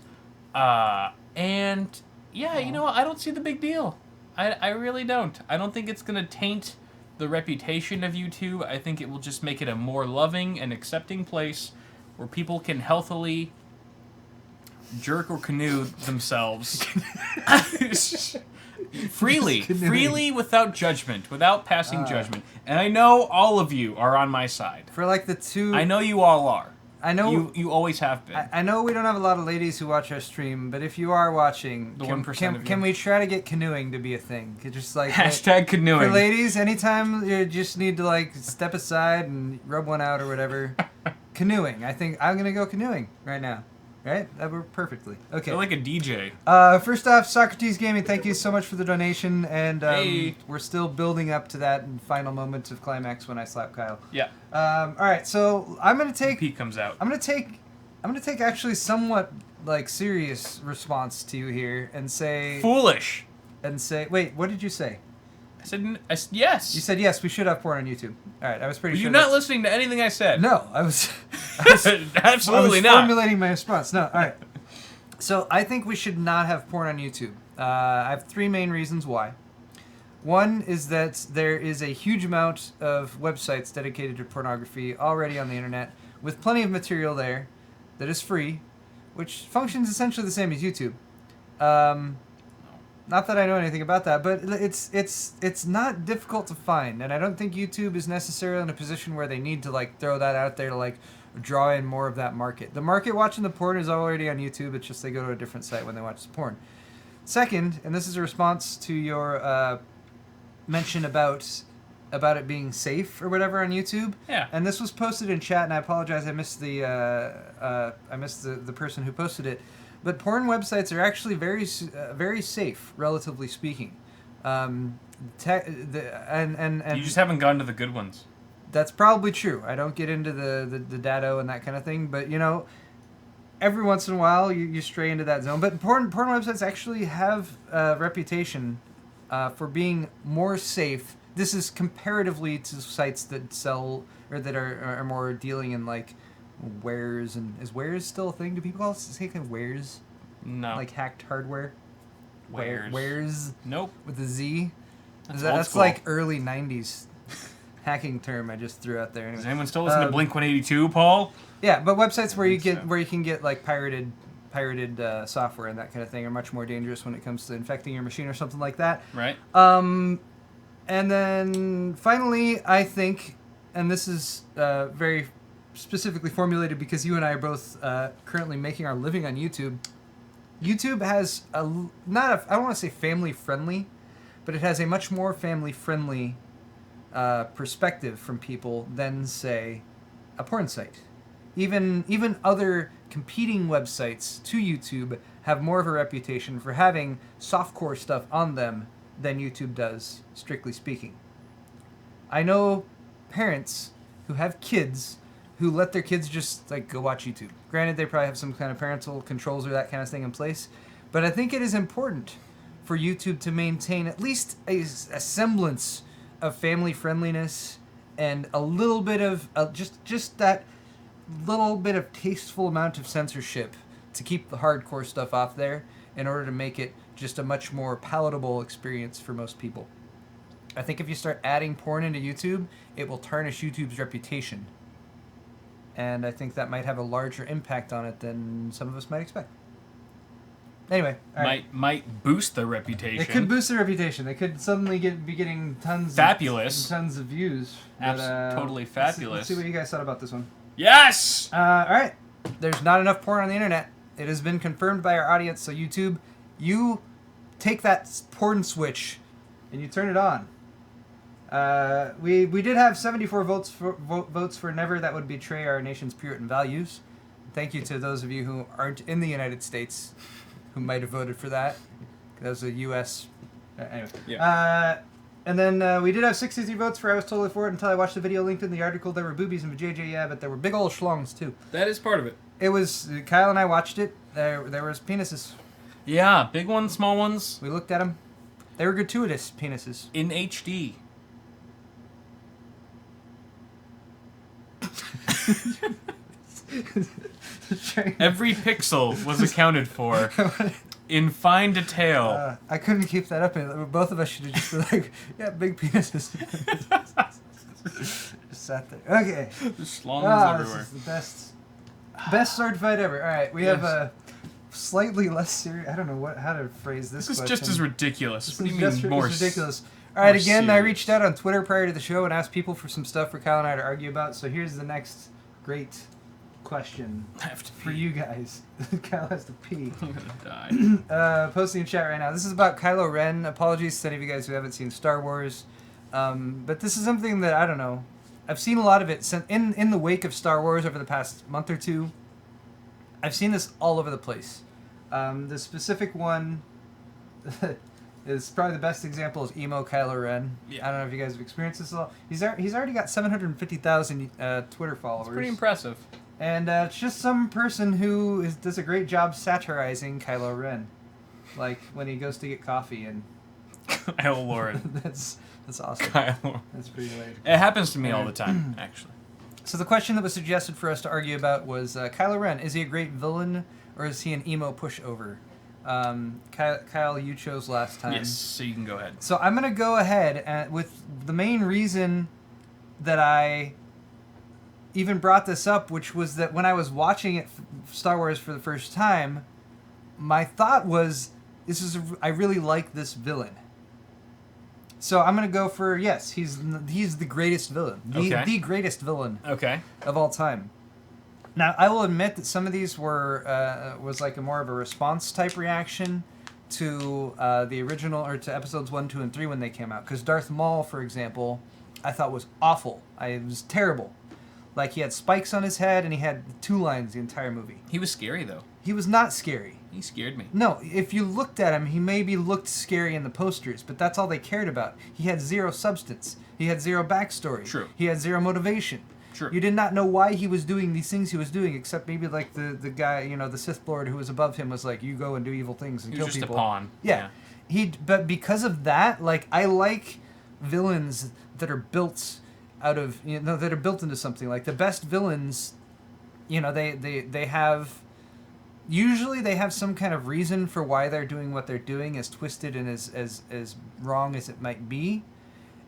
and. Yeah, I don't see the big deal. I really don't. I don't think it's going to taint the reputation of YouTube. I think it will just make it a more loving and accepting place where people can healthily jerk or canoe themselves freely without judgment, without passing judgment. And I know all of you are on my side. For like the two... I know you all are. I know you always have been. I know we don't have a lot of ladies who watch our stream, but if you are watching, the 1% of you. Can we try to get canoeing to be a thing? Just like hashtag canoeing. For ladies, anytime you just need to like step aside and rub one out or whatever. Canoeing. I think I'm gonna go canoeing right now. Right? That worked perfectly. Okay. You're like a DJ. First off, Socrates Gaming, thank you so much for the donation, and hey. We're still building up to that final moment of climax when I slap Kyle. Yeah. All right, so I'm gonna take. Pete comes out. I'm gonna take actually somewhat like serious response to you here and say. Foolish. And say, wait, what did you say? I said yes. You said yes. We should have porn on YouTube. All right, I was pretty sure. You're not listening to anything I said. No, I was absolutely not. Formulating my response. No, all right. So I think we should not have porn on YouTube. I have three main reasons why. One is that there is a huge amount of websites dedicated to pornography already on the internet, with plenty of material there that is free, which functions essentially the same as YouTube. Not that I know anything about that, but it's not difficult to find, and I don't think YouTube is necessarily in a position where they need to like throw that out there to like draw in more of that market. The market watching the porn is already on YouTube. It's just they go to a different site when they watch the porn. Second, and this is a response to your mention about it being safe or whatever on YouTube. Yeah. And this was posted in chat, and I apologize. I missed the person who posted it. But porn websites are actually very safe, relatively speaking. And you just haven't gone to the good ones. That's probably true. I don't get into the dado and that kind of thing, but every once in a while you stray into that zone. But porn websites actually have a reputation for being more safe. This is comparatively to sites that sell or that are more dealing in like wares. And is wares still a thing? Do people say wares? No. Like hacked hardware? Wares. Wares? Nope. With a Z? That's like early 90s hacking term I just threw out there. Anyway. Does anyone still listen to Blink-182, Paul? Yeah, but websites where you can get like pirated software and that kind of thing are much more dangerous when it comes to infecting your machine or something like that. Right. And then finally, I think, and this is very specifically formulated because you and I are both currently making our living on YouTube. YouTube has I don't want to say family friendly, but it has a much more family friendly perspective from people than say a porn site. Even other competing websites to YouTube have more of a reputation for having softcore stuff on them than YouTube does, strictly speaking. I know parents who have kids who let their kids just like go watch YouTube. Granted, they probably have some kind of parental controls or that kind of thing in place, but I think it is important for YouTube to maintain at least a semblance of family friendliness and a little bit of just that little bit of tasteful amount of censorship to keep the hardcore stuff off there in order to make it just a much more palatable experience for most people. I think if you start adding porn into YouTube, it will tarnish YouTube's reputation. And I think that might have a larger impact on it than some of us might expect. Anyway, all right. Might boost the reputation. It could boost their reputation. They could suddenly be getting tons of views. But, totally fabulous. Let's see what you guys thought about this one. Yes! All right. There's not enough porn on the internet. It has been confirmed by our audience. So YouTube, you take that porn switch and you turn it on. We did have 74 votes for never that would betray our nation's Puritan values. Thank you to those of you who aren't in the United States who might have voted for that. That was a U.S. Anyway. Yeah. And then we did have 63 votes for I was totally for it until I watched the video linked in the article. There were boobies and JJ, yeah, but there were big old schlongs too. That is part of it. It was, Kyle and I watched it. There was penises. Yeah, big ones, small ones. We looked at them. They were gratuitous penises. In HD. Every pixel was accounted for in fine detail. I couldn't keep that up. Both of us should have just been like, yeah, big penises. Just sat there. Okay. There's schlongs everywhere. This is the best sword fight ever. All right, we have a slightly less serious. I don't know how to phrase this. This is question. just as ridiculous. This what do is you mean just more? as ridiculous. All right, again, serious. I reached out on Twitter prior to the show and asked people for some stuff for Kyle and I to argue about. So here's the next great question I have to for pee. you guys. Kyle has to pee. I'm gonna die. Posting in chat right now. This is about Kylo Ren. Apologies to any of you guys who haven't seen Star Wars. But this is something that, I don't know. I've seen a lot of it in the wake of Star Wars over the past month or two. I've seen this all over the place. The specific one is probably the best example is emo Kylo Ren. Yeah. I don't know if you guys have experienced this at all. He's already got 750,000 Twitter followers. It's pretty impressive. And it's just some person who does a great job satirizing Kylo Ren. Like when he goes to get coffee and... Oh, Lord. That's awesome. Kylo. That's pretty late. It happens to me all the time, actually. So the question that was suggested for us to argue about was Kylo Ren. Is he a great villain or is he an emo pushover? Kyle, you chose last time. Yes, so you can go ahead. So I'm going to go ahead with the main reason that I even brought this up, which was that when I was watching it, Star Wars for the first time, my thought was, I really like this villain. So I'm going to go for, yes, he's the greatest villain. The greatest villain of all time. Now, I will admit that some of these was like more of a response type reaction to the original, or to episodes 1, 2, and 3 when they came out. Because Darth Maul, for example, I thought was awful. It was terrible. Like, he had spikes on his head, and he had 2 lines the entire movie. He was scary, though. He was not scary. He scared me. No, if you looked at him, he maybe looked scary in the posters, but that's all they cared about. He had 0 substance. He had 0 backstory. True. He had 0 motivation. Sure. You did not know why he was doing these things he was doing, except maybe like the guy, the Sith Lord who was above him was like, you go and do evil things and kill people. He was just a pawn. Yeah. But because of that, like, I like villains that are built out of, that are built into something. Like, the best villains, they have... Usually they have some kind of reason for why they're doing what they're doing, as twisted and as wrong as it might be.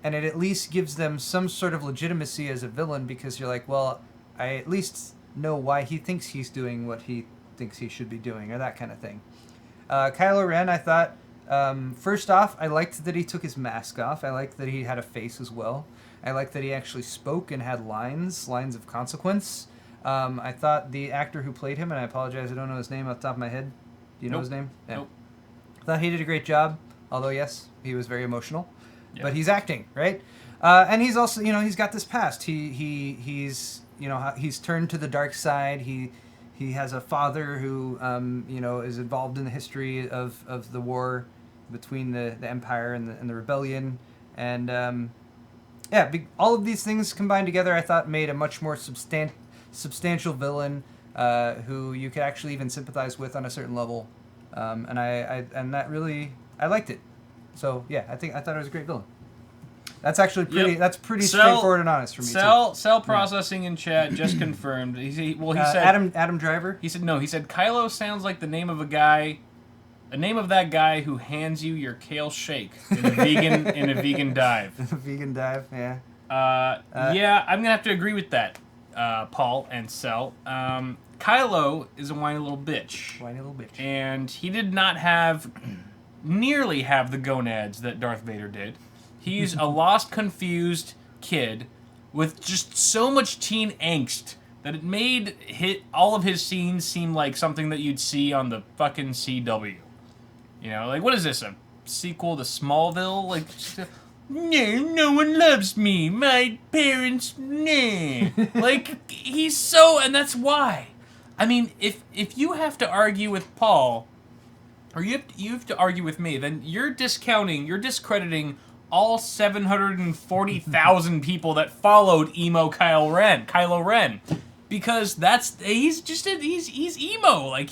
And it at least gives them some sort of legitimacy as a villain, because you're like, well, I at least know why he thinks he's doing what he thinks he should be doing, or that kind of thing. Kylo Ren, I thought, first off, I liked that he took his mask off. I liked that he had a face as well. I liked that he actually spoke and had lines of consequence. I thought the actor who played him, and I apologize, I don't know his name off the top of my head. Do you know his name? Yeah. Nope. I thought he did a great job, although, yes, he was very emotional. Yeah. But he's acting, right? And he's also, he's got this past. He's turned to the dark side. He has a father who, is involved in the history of the war between the Empire and the Rebellion. And, all of these things combined together, I thought, made a much more substantial villain who you could actually even sympathize with on a certain level. And that really, I liked it. So yeah, I thought it was a great villain. That's actually pretty. Yep. That's pretty straightforward and honest for me. Cell processing in chat just confirmed. He said Adam Driver. He said no. He said Kylo sounds like the name of the name of that guy who hands you your kale shake in a vegan dive. Vegan dive, yeah. Yeah, I'm gonna have to agree with that, Paul and Cell. Kylo is a whiny little bitch. Whiny little bitch. And he did not nearly have the gonads that Darth Vader did. He's a lost, confused kid with just so much teen angst that it made all of his scenes seem like something that you'd see on the fucking CW. You know, like, what is this, a sequel to Smallville? Like, no one loves me. My parents, nah. Like, he's so, and that's why. I mean, if you have to argue with Paul, or you have to argue with me, then you're discrediting all 740,000 people that followed emo Kylo Ren, because he's emo. Like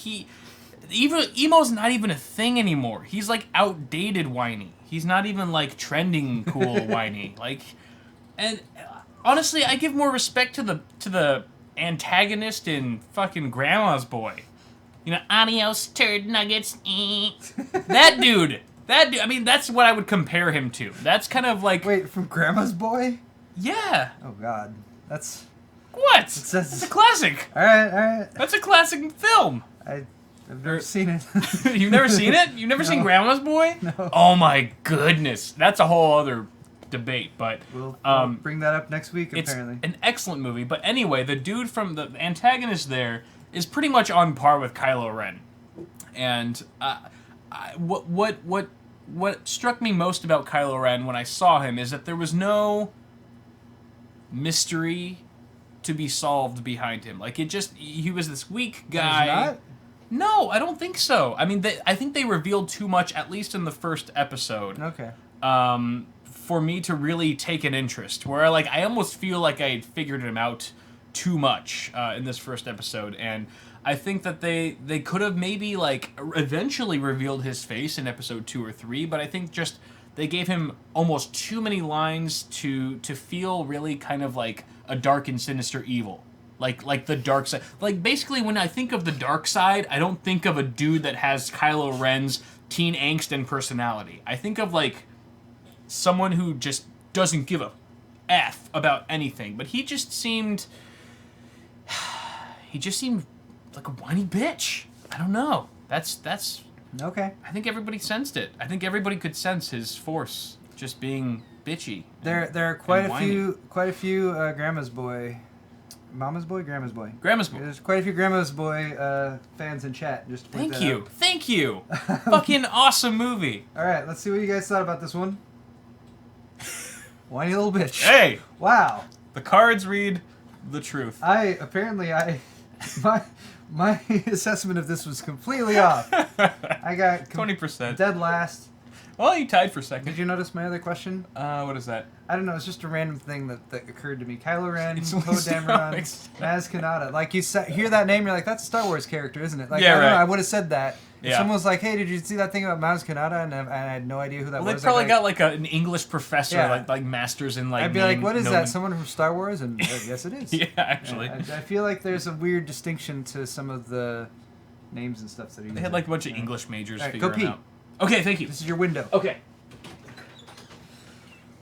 emo's not even a thing anymore. He's like outdated whiny. He's not even like trending cool whiny. Like, and honestly, I give more respect to the antagonist in fucking Grandma's Boy. You know, adios turd nuggets. That dude. I mean, that's what I would compare him to. That's kind of like... Wait, from Grandma's Boy? Yeah. Oh, God. That's... What? It's a classic. All right. That's a classic film. I've never seen it. You've never seen it? You've never seen Grandma's Boy? No. Oh, my goodness. That's a whole other debate, but... We'll bring that up next week, apparently. It's an excellent movie, but anyway, the dude from the antagonist there is pretty much on par with Kylo Ren. And what struck me most about Kylo Ren when I saw him is that there was no mystery to be solved behind him. Like, he was this weak guy. There's not? No, I don't think so. I mean, I think they revealed too much, at least in the first episode. Okay. For me to really take an interest, where I almost feel like I had figured him out too much in this first episode, and I think that they could have maybe eventually revealed his face in episode 2 or 3, but I think just they gave him almost too many lines to feel really kind of like a dark and sinister evil. Like the dark side. Like, basically, when I think of the dark side, I don't think of a dude that has Kylo Ren's teen angst and personality. I think of, someone who just doesn't give a F about anything. But he just seemed like a whiny bitch. I don't know. That's okay. I think everybody sensed it. I think everybody could sense his force just being bitchy. There are quite a few Grandma's Boy. Mama's Boy? Grandma's Boy. Grandma's Boy. There's quite a few Grandma's Boy fans in chat. Just to point that out. Thank you. Fucking awesome movie. All right, let's see what you guys thought about this one. Whiny little bitch. Hey. Wow. The cards read the truth. My assessment of this was completely off. I got 20%. Dead last. Well, you tied for second. Did you notice my other question? What is that? I don't know. It's just a random thing that occurred to me. Kylo Ren, It's Poe Dameron, Maz Kanata. Like, you hear that name, you're like, that's a Star Wars character, isn't it? Like, yeah, I don't right. know, I would have said that. If Yeah. someone was like, hey, did you see that thing about Maz Kanata? And I had no idea who that was. They probably got an English professor, Yeah. like masters in I'd be like, what is that? Someone from Star Wars? And yes, it is. Yeah, actually. I feel like there's a weird distinction to some of the names and stuff that are They had a bunch of English majors All right, figure go them pee. out. Okay, thank you. This is your window. Okay.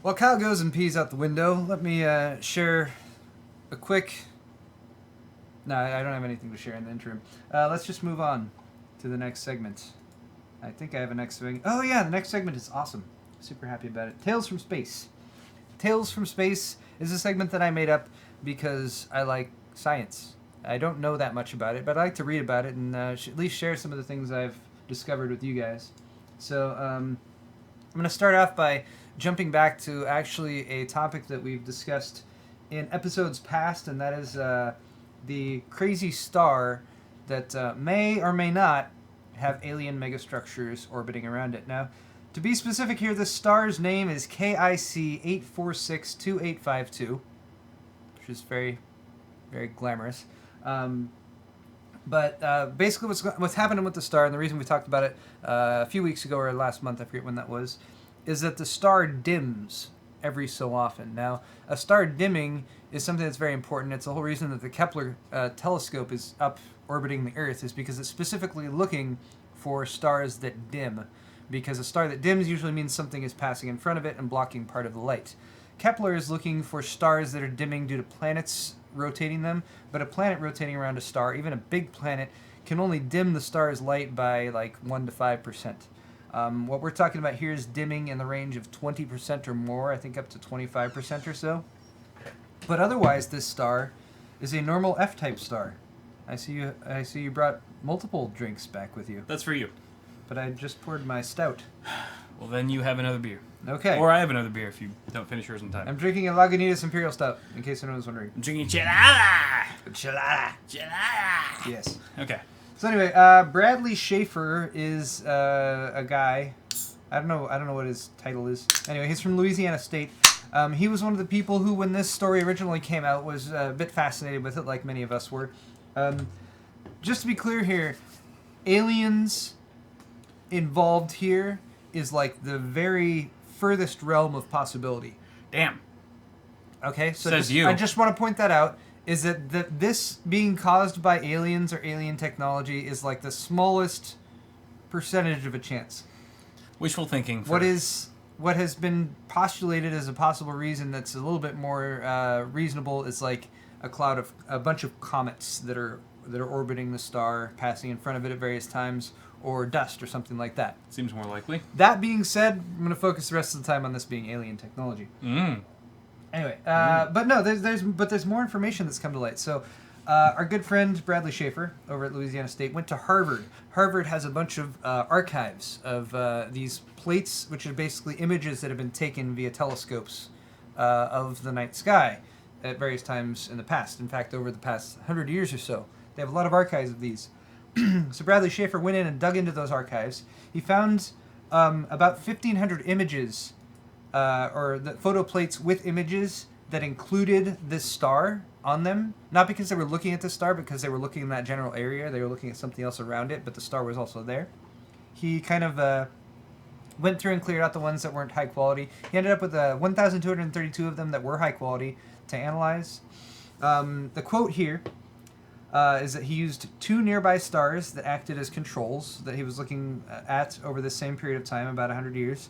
While Kyle goes and pees out the window, let me share a quick... No, I don't have anything to share in the interim. Let's just move on to the next segment. I think I have a next segment. Oh yeah, the next segment is awesome. Super happy about it. Tales from Space. Tales from Space is a segment that I made up because I like science. I don't know that much about it, but I like to read about it and at least share some of the things I've discovered with you guys. So I'm going to start off by jumping back to actually a topic that we've discussed in episodes past, and that is the crazy star that may or may not have alien megastructures orbiting around it. Now, to be specific here, this star's name is KIC 8462852, which is very, very glamorous. But basically what's happening with the star, and the reason we talked about it a few weeks ago or last month, I forget when that was, is that the star dims every so often. Now, a star dimming is something that's very important. It's the whole reason that the Kepler telescope is up orbiting the Earth, is because it's specifically looking for stars that dim. Because a star that dims usually means something is passing in front of it and blocking part of the light. Kepler is looking for stars that are dimming due to planets rotating them, but a planet rotating around a star, even a big planet, can only dim the star's light by like 1 to 5%. What we're talking about here is dimming in the range of 20% or more, I think up to 25% or so. But otherwise, this star is a normal F-type star. I see you brought multiple drinks back with you. That's for you. But I just poured my stout. Well, then you have another beer. Okay. Or I have another beer if you don't finish yours in time. I'm drinking a Lagunitas Imperial Stout, in case anyone was wondering. I'm drinking chelada. Chelada. Chelada. Yes. Okay. So anyway, Bradley Schaefer is a guy. I don't know what his title is. Anyway, he's from Louisiana State. He was one of the people who, when this story originally came out, was a bit fascinated with it, like many of us were. Just to be clear here, aliens involved here is like the very furthest realm of possibility. Damn. Okay, so Says you. I just want to point that out, is that this being caused by aliens or alien technology is like the smallest percentage of a chance. Wishful thinking. What has been postulated as a possible reason that's a little bit more reasonable is like a bunch of comets that are orbiting the star, passing in front of it at various times, or dust or something like that. Seems more likely. That being said, I'm going to focus the rest of the time on this being alien technology. Anyway, but no, there's more information that's come to light. So, our good friend Bradley Schaefer over at Louisiana State went to Harvard. Harvard has a bunch of archives of these plates, which are basically images that have been taken via telescopes of the night sky at various times in the past. In fact, over the past 100 years or so, they have a lot of archives of these. So Bradley Schaefer went in and dug into those archives. He found about 1,500 images, or the photo plates with images that included this star on them. Not because they were looking at the star, because they were looking in that general area. They were looking at something else around it, but the star was also there. He kind of went through and cleared out the ones that weren't high quality. He ended up with 1,232 of them that were high quality to analyze. The quote here is that he used 2 nearby stars that acted as controls that he was looking at over the same period of time, about 100 years.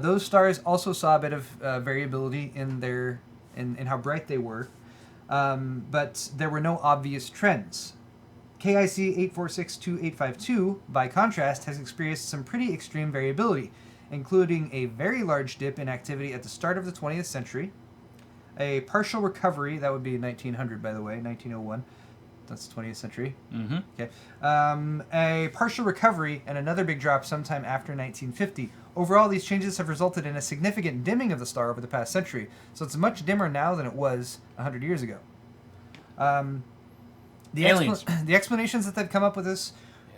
Those stars also saw a bit of variability in how bright they were, but there were no obvious trends. KIC 8462852, by contrast, has experienced some pretty extreme variability, including a very large dip in activity at the start of the 20th century, a partial recovery, that would be 1900 by the way, 1901, that's the 20th century. Mm-hmm. Okay. A partial recovery and another big drop sometime after 1950. Overall, these changes have resulted in a significant dimming of the star over the past century, so it's much dimmer now than it was 100 years ago. The explanations that they've come up with this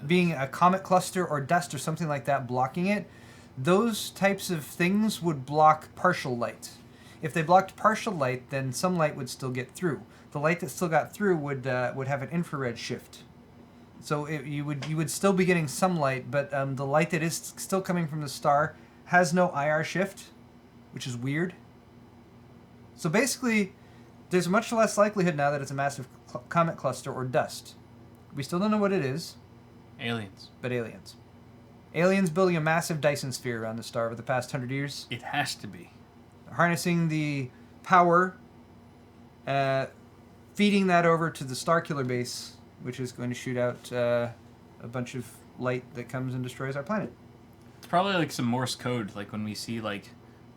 being a comet cluster or dust or something like that blocking it, those types of things would block partial light. If they blocked partial light, then some light would still get through. The light that still got through would have an infrared shift. So you would still be getting some light, but the light that is still coming from the star has no IR shift, which is weird. So basically, there's much less likelihood now that it's a massive comet cluster or dust. We still don't know what it is. Aliens. But aliens. Aliens building a massive Dyson sphere around the star over the past 100 years. It has to be. Harnessing the power, feeding that over to the Starkiller base, which is going to shoot out a bunch of light that comes and destroys our planet. It's probably like some Morse code, like when we see like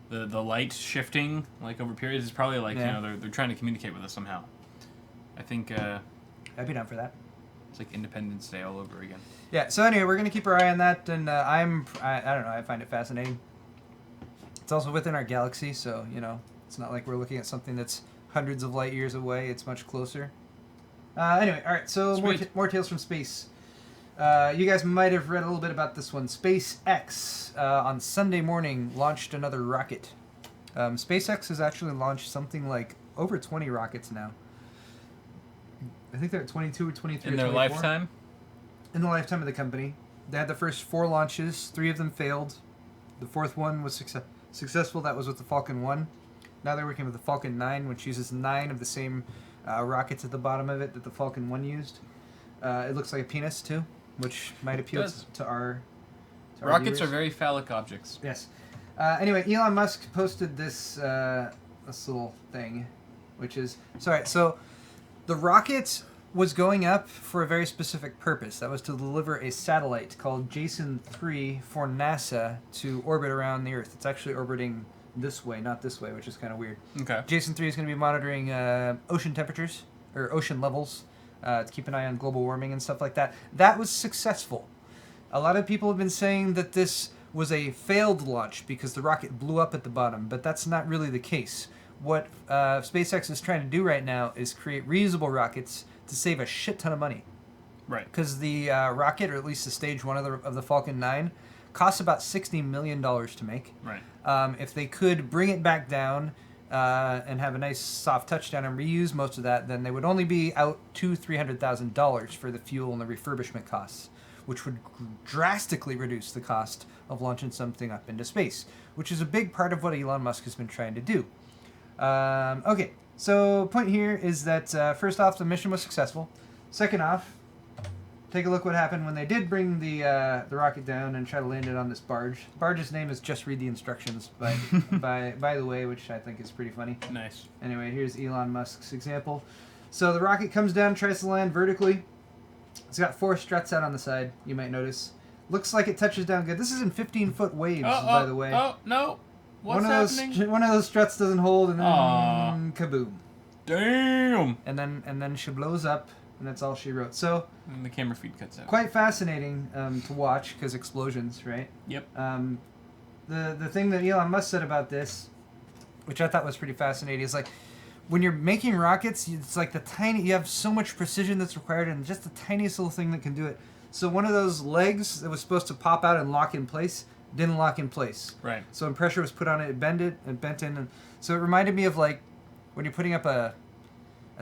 the light shifting like over periods. It's probably like, yeah. you know, they're trying to communicate with us somehow. I think I'd be down for that. It's like Independence Day all over again. Yeah, so anyway, we're going to keep our eye on that, and I don't know, I find it fascinating. It's also within our galaxy, so, you know, it's not like we're looking at something that's hundreds of light years away. It's much closer. Anyway, all right, so more Tales from Space. You guys might have read a little bit about this one. SpaceX, on Sunday morning, launched another rocket. SpaceX has actually launched something like over 20 rockets now. I think they're at 22 or 23 In or their 24. lifetime? In the lifetime of the company. They had the first 4 launches. 3 of them failed. The 4th one was successful. That was with the Falcon 1. Now they're working with the Falcon 9, which uses 9 of the same rockets at the bottom of it that the Falcon 1 used. It looks like a penis, too, which might appeal to our Rockets viewers. are very phallic objects. Yes. Anyway, Elon Musk posted this little thing, which is... So the rocket was going up for a very specific purpose. That was to deliver a satellite called Jason 3 for NASA to orbit around the Earth. It's actually orbiting this way, not this way, which is kind of weird. Okay. Jason 3 is going to be monitoring ocean temperatures, or ocean levels, to keep an eye on global warming and stuff like that. That was successful. A lot of people have been saying that this was a failed launch because the rocket blew up at the bottom, but that's not really the case. What SpaceX is trying to do right now is create reusable rockets to save a shit ton of money. Right. Because the rocket, or at least the stage 1 of the Falcon 9, costs about $60 million to make. Right. If they could bring it back down and have a nice soft touchdown and reuse most of that, then they would only be out $200,000-$300,000 for the fuel and the refurbishment costs, which would drastically reduce the cost of launching something up into space, which is a big part of what Elon Musk has been trying to do. Okay, so point here is that first off, the mission was successful. Second off, take a look what happened when they did bring the rocket down and try to land it on this barge. The barge's name is Just Read the Instructions, by the way, which I think is pretty funny. Nice. Anyway, here's Elon Musk's example. So the rocket comes down, tries to land vertically. It's got 4 struts out on the side, you might notice. Looks like it touches down good. This is in 15-foot waves, by the way. Oh, no. What's happening? One of those struts doesn't hold, and then kaboom. Damn! And then she blows up, and that's all she wrote. So And the camera feed cuts out. quite fascinating to watch, because explosions, right? Yep. The thing that Elon Musk said about this, which I thought was pretty fascinating, is like, when you're making rockets, it's like you have so much precision that's required, and just the tiniest little thing that can do it. So one of those legs that was supposed to pop out and lock in place didn't lock in place. Right. So when pressure was put on it, it bent in. And so it reminded me of like when you're putting up a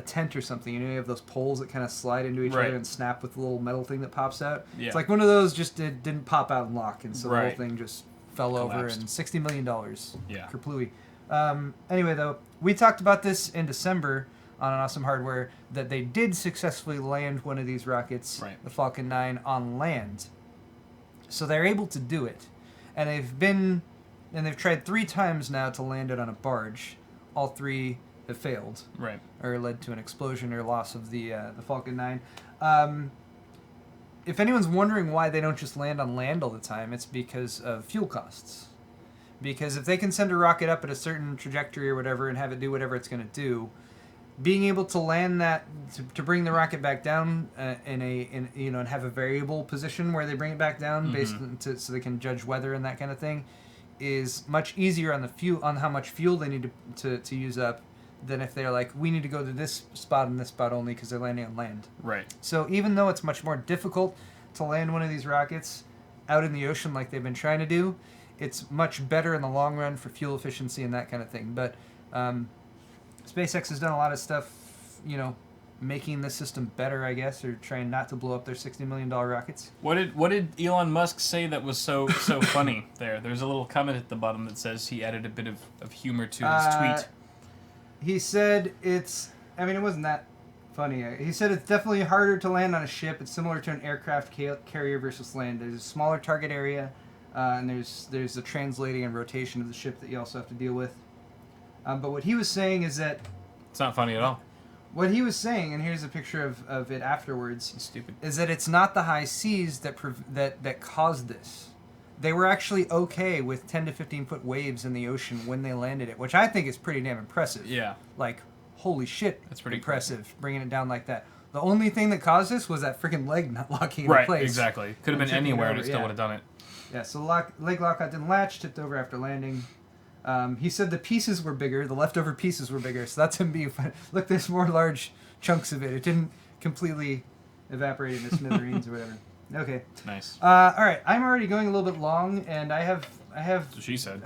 tent or something, you have those poles that kind of slide into each other and snap with the little metal thing that pops out. Yeah. It's like one of those just didn't pop out and lock, and so the whole thing just fell over, and $60 million. Yeah. Kerplooey. Anyway, though, we talked about this in December on Awesome Hardware, that they did successfully land one of these rockets, the Falcon 9, on land. So they're able to do it. And they've tried 3 times now to land it on a barge. All 3 have failed. Right. Or led to an explosion or loss of the Falcon 9. If anyone's wondering why they don't just land on land all the time, it's because of fuel costs. Because if they can send a rocket up at a certain trajectory or whatever and have it do whatever it's going to do, being able to land that to bring the rocket back down and have a variable position where they bring it back down so they can judge weather and that kind of thing is much easier on how much fuel they need to use up than if they're like, we need to go to this spot and this spot only because they're landing on land. Right. So even though it's much more difficult to land one of these rockets out in the ocean like they've been trying to do, it's much better in the long run for fuel efficiency and that kind of thing. But SpaceX has done a lot of stuff, making the system better, I guess, or trying not to blow up their $60 million rockets. What did Elon Musk say that was so funny there? There's a little comment at the bottom that says he added a bit of humor to his tweet. He said it wasn't that funny. He said it's definitely harder to land on a ship. It's similar to an aircraft carrier versus land. There's a smaller target area, and there's the translating and rotation of the ship that you also have to deal with. But what he was saying is that... It's not funny at all. What he was saying, and here's a picture of it afterwards, stupid, is that it's not the high seas that caused this. They were actually okay with 10 to 15 foot waves in the ocean when they landed it, which I think is pretty damn impressive. Yeah. Like, holy shit, that's pretty impressive, bringing it down like that. The only thing that caused this was that freaking leg not locking into place. Right, exactly. Could have been anywhere and it still would have done it. Yeah, so leg lockout didn't latch, tipped over after landing. He said the pieces were bigger, the leftover pieces were bigger, so that's him being fun. Look, there's more large chunks of it. It didn't completely evaporate into smithereens or whatever. Okay. Nice. All right, I'm already going a little bit long, and I have. That's what she said.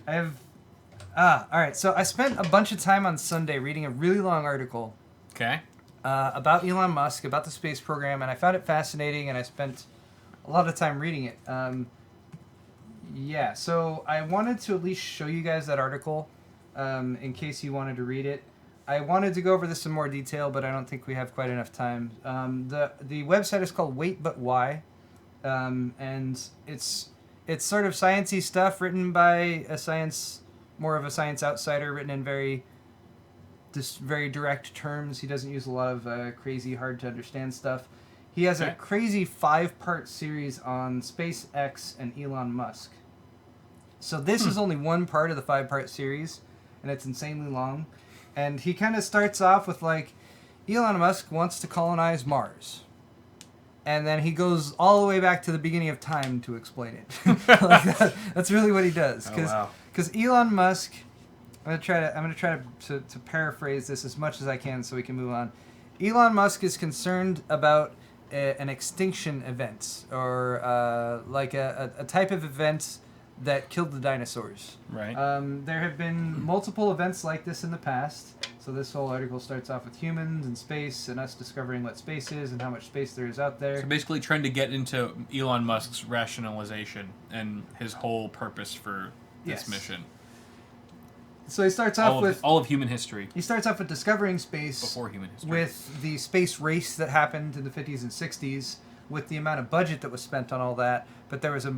All right, so I spent a bunch of time on Sunday reading a really long article. Okay. about Elon Musk, about the space program, and I found it fascinating, and I spent a lot of time reading it. Yeah, so I wanted to at least show you guys that article in case you wanted to read it. I wanted to go over this in more detail, but I don't think we have quite enough time. The website is called Wait But Why, and it's sort of sciencey stuff written by more of a science outsider, written in very direct terms. He doesn't use a lot of crazy, hard to understand stuff. He has a crazy 5-part series on SpaceX and Elon Musk. So this is only one part of the 5-part series, and it's insanely long. And he kind of starts off with like, Elon Musk wants to colonize Mars. And then he goes all the way back to the beginning of time to explain it. That's really what he does. Because Elon Musk, I'm gonna try to paraphrase this as much as I can so we can move on. Elon Musk is concerned about an extinction event, or like a type of event that killed the dinosaurs. Right. There have been multiple events like this in the past. So this whole article starts off with humans and space and us discovering what space is and how much space there is out there. So basically trying to get into Elon Musk's rationalization and his whole purpose for this mission. So he starts off with all of human history. He starts off with discovering space before human history, with the space race that happened in the 50s and 60s, with the amount of budget that was spent on all that. But there was a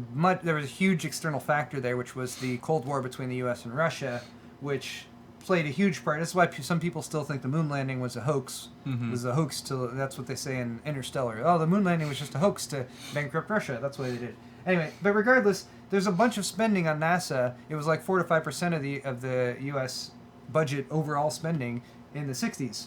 huge external factor there, which was the Cold War between the U.S. and Russia, which played a huge part. That's why some people still think the moon landing was a hoax. Mm-hmm. It was a hoax that's what they say in Interstellar. Oh, the moon landing was just a hoax to bankrupt Russia. That's why they did it. Anyway, but regardless, there's a bunch of spending on NASA. It was like 4 to 5% of the U.S. budget overall spending in the 60s.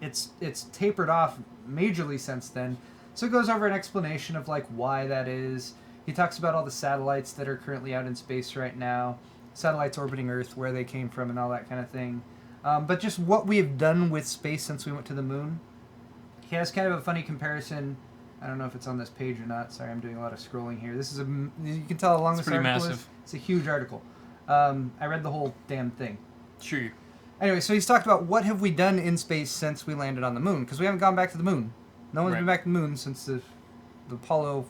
It's tapered off majorly since then. So it goes over an explanation of like why that is. He talks about all the satellites that are currently out in space right now, satellites orbiting Earth, where they came from, and all that kind of thing. But just what we have done with space since we went to the moon. He has kind of a funny comparison. I don't know if it's on this page or not. Sorry, I'm doing a lot of scrolling here. This is you can tell how long this article is. It's a huge article. I read the whole damn thing. Sure. Anyway, so he's talked about what have we done in space since we landed on the moon, because we haven't gone back to the moon. No one's been back to the moon since the Apollo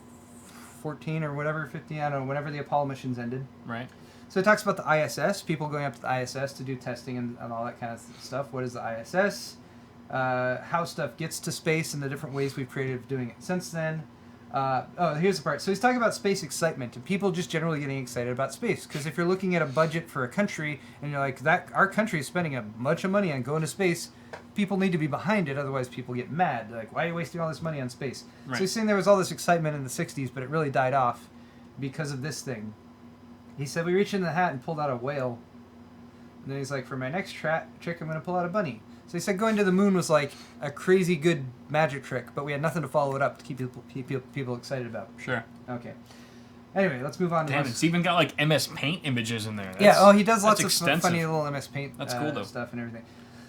14 or whatever, 15, I don't know, whenever the Apollo missions ended. Right. So it talks about the ISS, people going up to the ISS to do testing and all that kind of stuff. What is the ISS? How stuff gets to space and the different ways we've created of doing it since then. Here's the part. So he's talking about space excitement and people just generally getting excited about space. Because if you're looking at a budget for a country and you're like, our country is spending a bunch of money on going to space, people need to be behind it, otherwise people get mad. They're like, why are you wasting all this money on space? Right. So he's saying there was all this excitement in the 60s, but it really died off because of this thing. He said, we reached in the hat and pulled out a whale. And then he's like, for my next trick, I'm going to pull out a bunny. So he said going to the moon was like a crazy good magic trick, but we had nothing to follow it up to keep people excited about. Sure. Okay. Anyway, let's move on to it's even got like MS Paint images in there. He does lots of funny little MS Paint stuff and everything.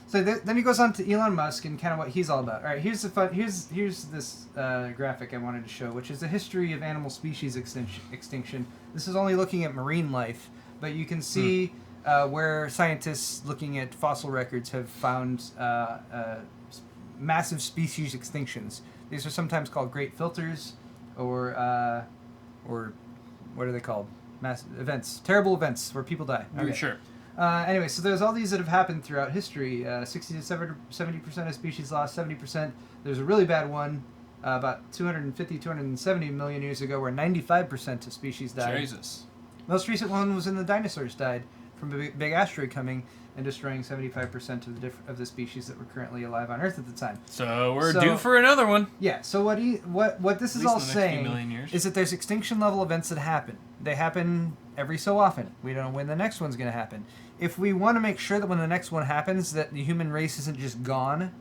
So then he goes on to Elon Musk and kind of what he's all about. All right, here's this graphic I wanted to show, which is the history of animal species extinction. This is only looking at marine life, but you can see where scientists looking at fossil records have found massive species extinctions. These are sometimes called great filters, or what are they called? Massive events, terrible events where people die. Okay. Sure. Anyway, so there's all these that have happened throughout history. 60 to 70% of species lost, 70%. There's a really bad one about 270 million years ago where 95% of species died. Jesus. Most recent one was when the dinosaurs died from a big asteroid coming and destroying 75% of the species that were currently alive on Earth at the time. So we're due for another one. Yeah, so what this is all saying is that there's extinction level events that happen. They happen every so often. We don't know when the next one's going to happen. If we want to make sure that when the next one happens that the human race isn't just gone,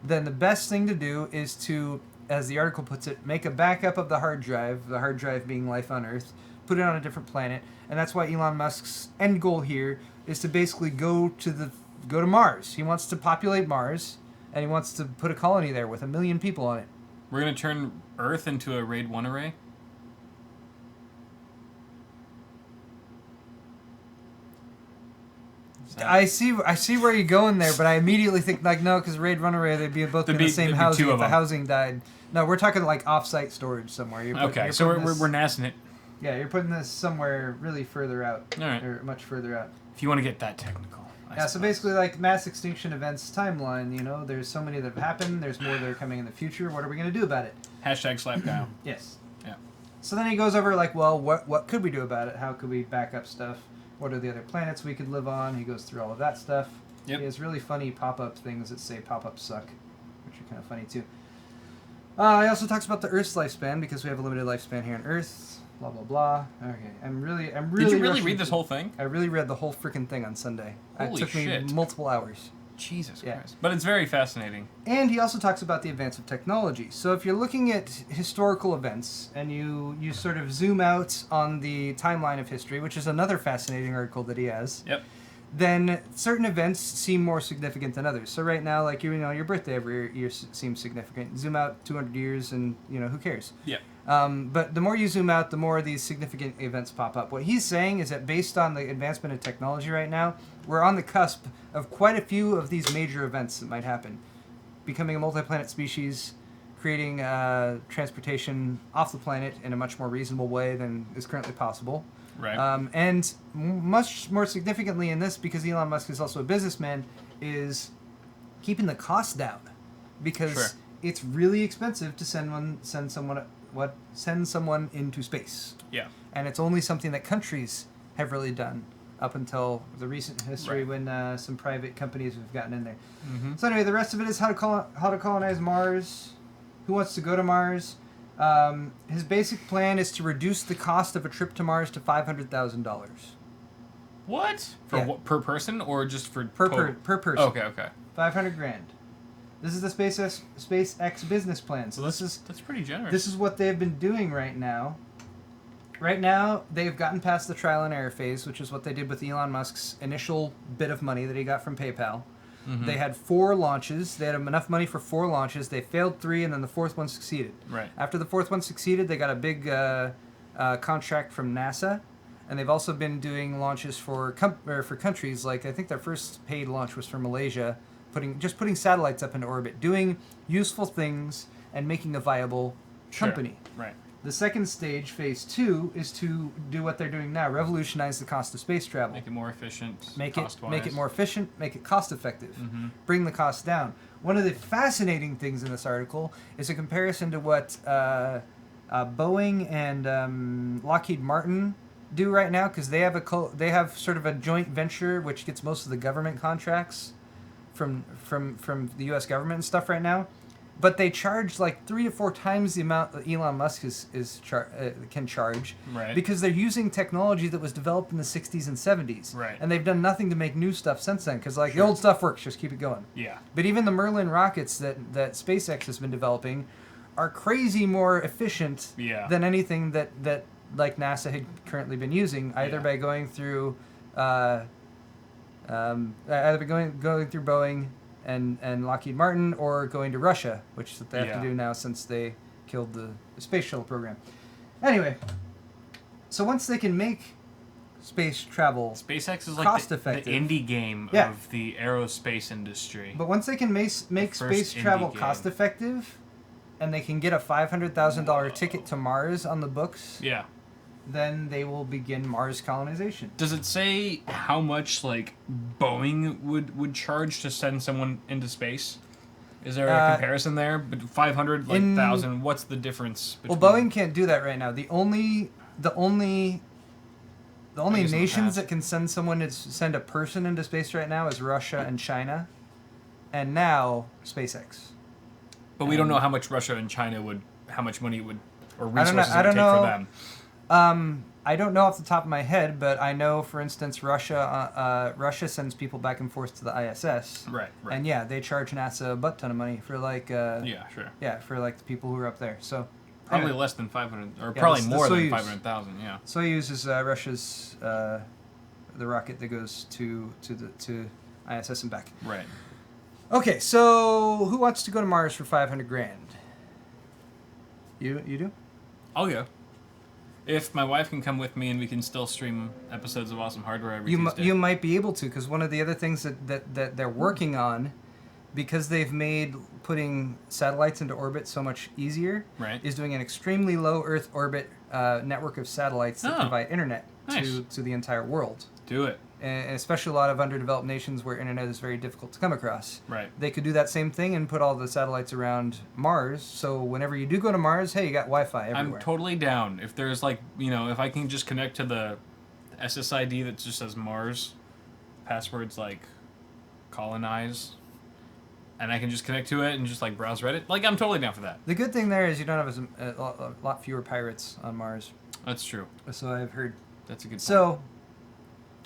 then the best thing to do is to, as the article puts it, make a backup of the hard drive being life on Earth, put it on a different planet, and that's why Elon Musk's end goal here is to basically go to Mars. He wants to populate Mars, and he wants to put a colony there with 1 million people on it. We're going to turn Earth into a RAID 1 array? I see where you're going there, but I immediately think like no, because Raid Runaway they'd be both in the same housing if the housing died. No, we're talking like off-site storage somewhere. So we're NASing it. Yeah, you're putting this somewhere really further out. All right. Or much further out. If you want to get that technical. So basically like mass extinction events timeline, you know, there's so many that have happened, there's more that are coming in the future, what are we going to do about it? #slapdown. Yes. Yeah. So then he goes over like, well, what could we do about it? How could we back up stuff? What are the other planets we could live on? He goes through all of that stuff. Yep. He has really funny pop-up things that say pop-ups suck, which are kind of funny too. He also talks about the Earth's lifespan because we have a limited lifespan here on Earth. Blah blah blah. Okay, I'm really. Did you really read this whole thing? I really read the whole freaking thing on Sunday. It took me multiple hours. Jesus Christ. But it's very fascinating. And he also talks about the advance of technology. So if you're looking at historical events and you sort of zoom out on the timeline of history, which is another fascinating article that he has, then certain events seem more significant than others. So right now, like your birthday every year seems significant. Zoom out 200 years and, who cares? Yeah. But the more you zoom out, the more these significant events pop up. What he's saying is that based on the advancement of technology right now, we're on the cusp of quite a few of these major events that might happen. Becoming a multi-planet species, creating transportation off the planet in a much more reasonable way than is currently possible. Right. And much more significantly in this, because Elon Musk is also a businessman, is keeping the cost down. Because it's really expensive to send someone into space. Yeah. And it's only something that countries have really done up until the recent history when some private companies have gotten in there. Mm-hmm. So anyway, the rest of it is how to colonize Mars, who wants to go to Mars. His basic plan is to reduce the cost of a trip to Mars to $500,000. What? Per person or just for per person? Okay. $500,000. This is the SpaceX business plan. So that's pretty generous. This is what they've been doing right now. Right now, they've gotten past the trial and error phase, which is what they did with Elon Musk's initial bit of money that he got from PayPal. Mm-hmm. They had 4 launches. They had enough money for 4 launches. They failed 3, and then the 4th one succeeded. Right. After the 4th one succeeded, they got a big contract from NASA, and they've also been doing launches for countries. Like I think their first paid launch was for Malaysia, putting satellites up into orbit, doing useful things, and making a viable company. Right. The second stage, phase 2, is to do what they're doing now: revolutionize the cost of space travel. Make it more efficient. Make it more efficient. Make it cost effective. Mm-hmm. Bring the cost down. One of the fascinating things in this article is a comparison to what Boeing and Lockheed Martin do right now, because they have sort of a joint venture which gets most of the government contracts from the U.S. government and stuff right now. But they charge like 3 to 4 times the amount that Elon Musk can charge, because they're using technology that was developed in the 60s and 70s. Right. And they've done nothing to make new stuff since then, because the old stuff works, just keep it going. Yeah. But even the Merlin rockets that SpaceX has been developing are crazy more efficient than anything that like NASA had currently been using, either by going through going through Boeing and Lockheed Martin, or going to Russia, which they have to do now since they killed the space shuttle program. Anyway, so once they can make space travel SpaceX is cost like the effective, indie game of the aerospace industry. But once they can make space travel cost effective, and they can get a $500,000 ticket to Mars on the books, then they will begin Mars colonization. Does it say how much like Boeing would charge to send someone into space? Is there a comparison there? But 500, like 1,000. What's the difference between... Well, Boeing can't do that right now. The only nations that can send a person into space right now is Russia and China, and now SpaceX. But we don't know how much Russia and China how much money it would, or resources it would take for them. I don't know off the top of my head, but I know, for instance, Russia sends people back and forth to the ISS. Right. And they charge NASA a butt ton of money for like... for like the people who are up there. So probably less than 500, or probably more than 500,000. Yeah. Soyuz is Russia's the rocket that goes to ISS and back. Right. Okay, so who wants to go to Mars for $500,000? You do? I'll go. If my wife can come with me and we can still stream episodes of Awesome Hardware every Tuesday. You might be able to, because one of the other things that they're working on, because they've made putting satellites into orbit so much easier, Right. is doing an extremely low Earth orbit network of satellites that provide internet to the entire world. Do it. And especially a lot of underdeveloped nations where internet is very difficult to come across. Right. They could do that same thing and put all the satellites around Mars, so whenever you do go to Mars, hey, you got Wi-Fi everywhere. I'm totally down. If there's like, if I can just connect to the SSID that just says Mars, password's like colonize, and I can just connect to it and just like browse Reddit, like I'm totally down for that. The good thing there is you don't have a lot fewer pirates on Mars. That's true. So I've heard. That's a good point. So,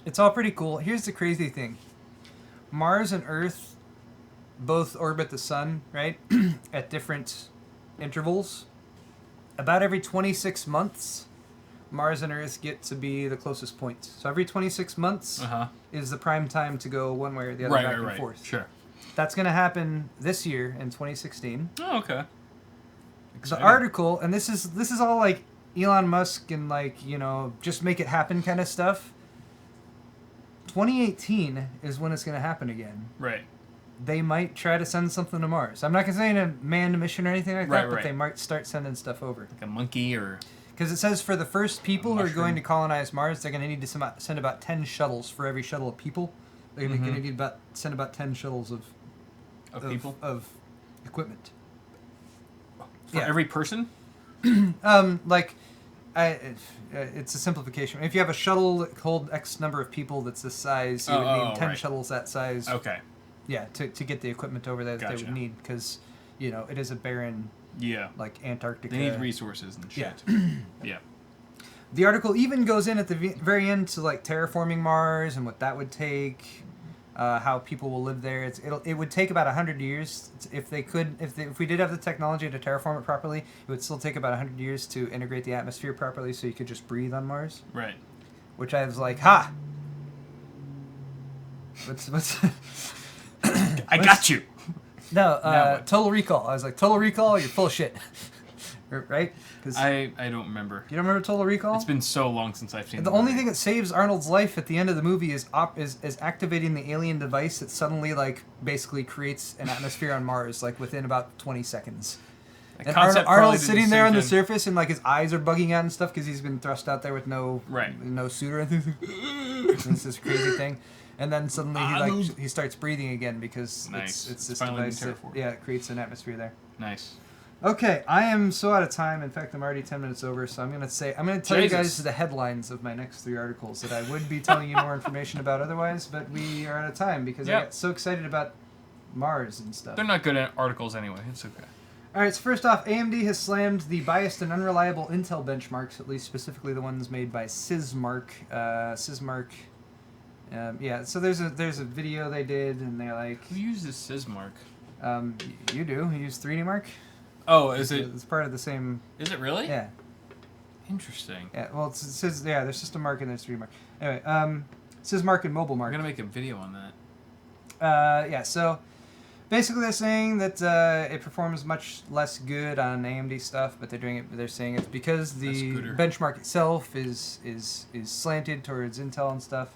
it's all pretty cool. Here's the crazy thing. Mars and Earth both orbit the sun, right? At different intervals. About every 26 months, Mars and Earth get to be the closest points. So every 26 months is the prime time to go one way or the other back and forth. Sure. That's going to happen this year in 2016. Oh, okay. Exciting. The article, and this is all like Elon Musk and like, just make it happen kind of stuff. 2018 is when it's going to happen again. Right. They might try to send something to Mars. I'm not going to say in a manned mission or anything like that, but they might start sending stuff over. Like a monkey or... Because it says for the first people who are going to colonize Mars, they're going to need to send about 10 shuttles for every shuttle of people. They're going to need send about 10 shuttles of people? Of equipment. For every person? It's a simplification. If you have a shuttle that holds X number of people that's this size, you would need 10 shuttles that size. Okay. Yeah, to get the equipment over there that they would need, because, it is a barren, like Antarctica. They need resources and shit. Yeah. The article even goes in at the very end to, like, terraforming Mars and what that would take, how people will live there. It would take about 100 years if we did have the technology to terraform it properly. It would still take about 100 years to integrate the atmosphere properly, so you could just breathe on Mars. Right. Which I was like, ha. What's I got you. No, Total Recall. I was like, Total Recall, you're full of shit. Right? I don't remember. You don't remember Total Recall? It's been so long since I've seen it. The only thing that saves Arnold's life at the end of the movie is activating the alien device that suddenly, like, basically creates an atmosphere on Mars, like, within about 20 seconds. And Arnold's sitting there on the surface, and, like, his eyes are bugging out and stuff because he's been thrust out there with no suit or anything. It's this crazy thing. And then suddenly he starts breathing again because it's this device that creates an atmosphere there. Nice. Okay, I am so out of time. In fact, I'm already 10 minutes over, so I'm going to tell you guys the headlines of my next 3 articles that I would be telling you more information about otherwise, but we are out of time because I got so excited about Mars and stuff. They're not good at articles anyway. It's okay. All right, so first off, AMD has slammed the biased and unreliable Intel benchmarks, at least specifically the ones made by Sysmark. So there's a video they did, and they're like... Who uses Sysmark? You do. You use 3D Mark? Oh, is it? It's part of the same. Is it really? Yeah. Interesting. Yeah. Well, it says there's System Mark and there's 3D Mark. Anyway, Sysmark and Mobile Mark. I'm gonna make a video on that. So basically they're saying that it performs much less good on AMD stuff, but they're saying it's because the benchmark itself is slanted towards Intel and stuff.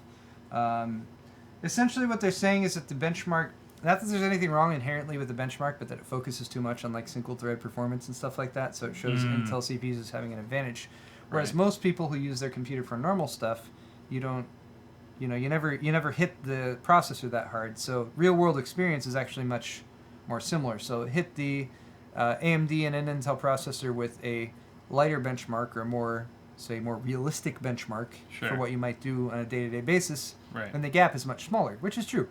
Essentially, what they're saying is that the benchmark. Not that there's anything wrong inherently with the benchmark, but that it focuses too much on like single thread performance and stuff like that, so it shows Intel CPUs as having an advantage. Whereas most people who use their computer for normal stuff, you never hit the processor that hard. So real world experience is actually much more similar. So hit the AMD and an Intel processor with a lighter benchmark or more realistic benchmark for what you might do on a day-to-day basis, and the gap is much smaller, which is true.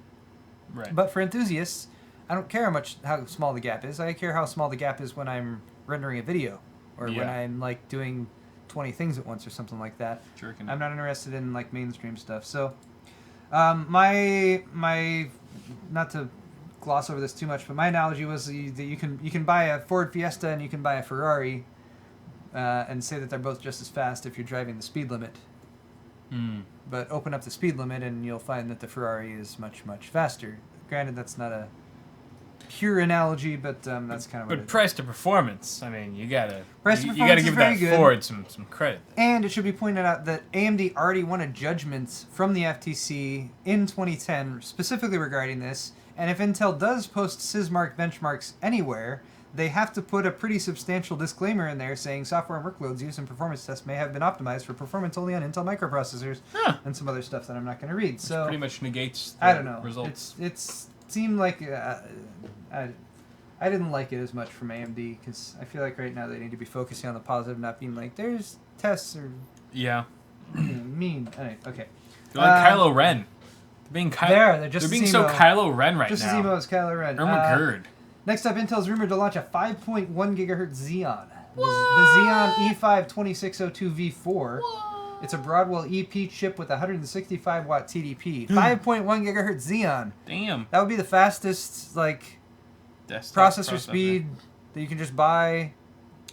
Right. But for enthusiasts, I don't care how small the gap is. I care how small the gap is when I'm rendering a video or when I'm like doing 20 things at once or something like that. I'm not interested in like mainstream stuff. So my not to gloss over this too much, but my analogy was that you can buy a Ford Fiesta and you can buy a Ferrari and say that they're both just as fast if you're driving the speed limit. But open up the speed limit and you'll find that the Ferrari is much, much faster. Granted, that's not a pure analogy, but that's kind of what But price to performance, I mean, you gotta Performance you gotta is give very that good. Ford some credit. And it should be pointed out that AMD already won a judgment from the FTC in 2010 specifically regarding this. And if Intel does post SysMark benchmarks anywhere, they have to put a pretty substantial disclaimer in there saying software and workloads used in performance tests may have been optimized for performance only on Intel microprocessors and some other stuff that I'm not going to read. So Pretty much negates the I don't know. results. It seemed like I didn't like it as much from AMD because I feel like right now they need to be focusing on the positive, not being like there's tests or Yeah. mean. Anyway, okay. They're like Kylo Ren. They're just being as so emo. Kylo Ren right Just now. as emo as Kylo Ren. Ermagerd. Next up, Intel's rumored to launch a 5.1 gigahertz Xeon. The Xeon E5 2602V4. It's a Broadwell-EP chip with 165 watt TDP. 5.1 gigahertz Xeon. Damn. That would be the fastest Desktop processor speed that you can just buy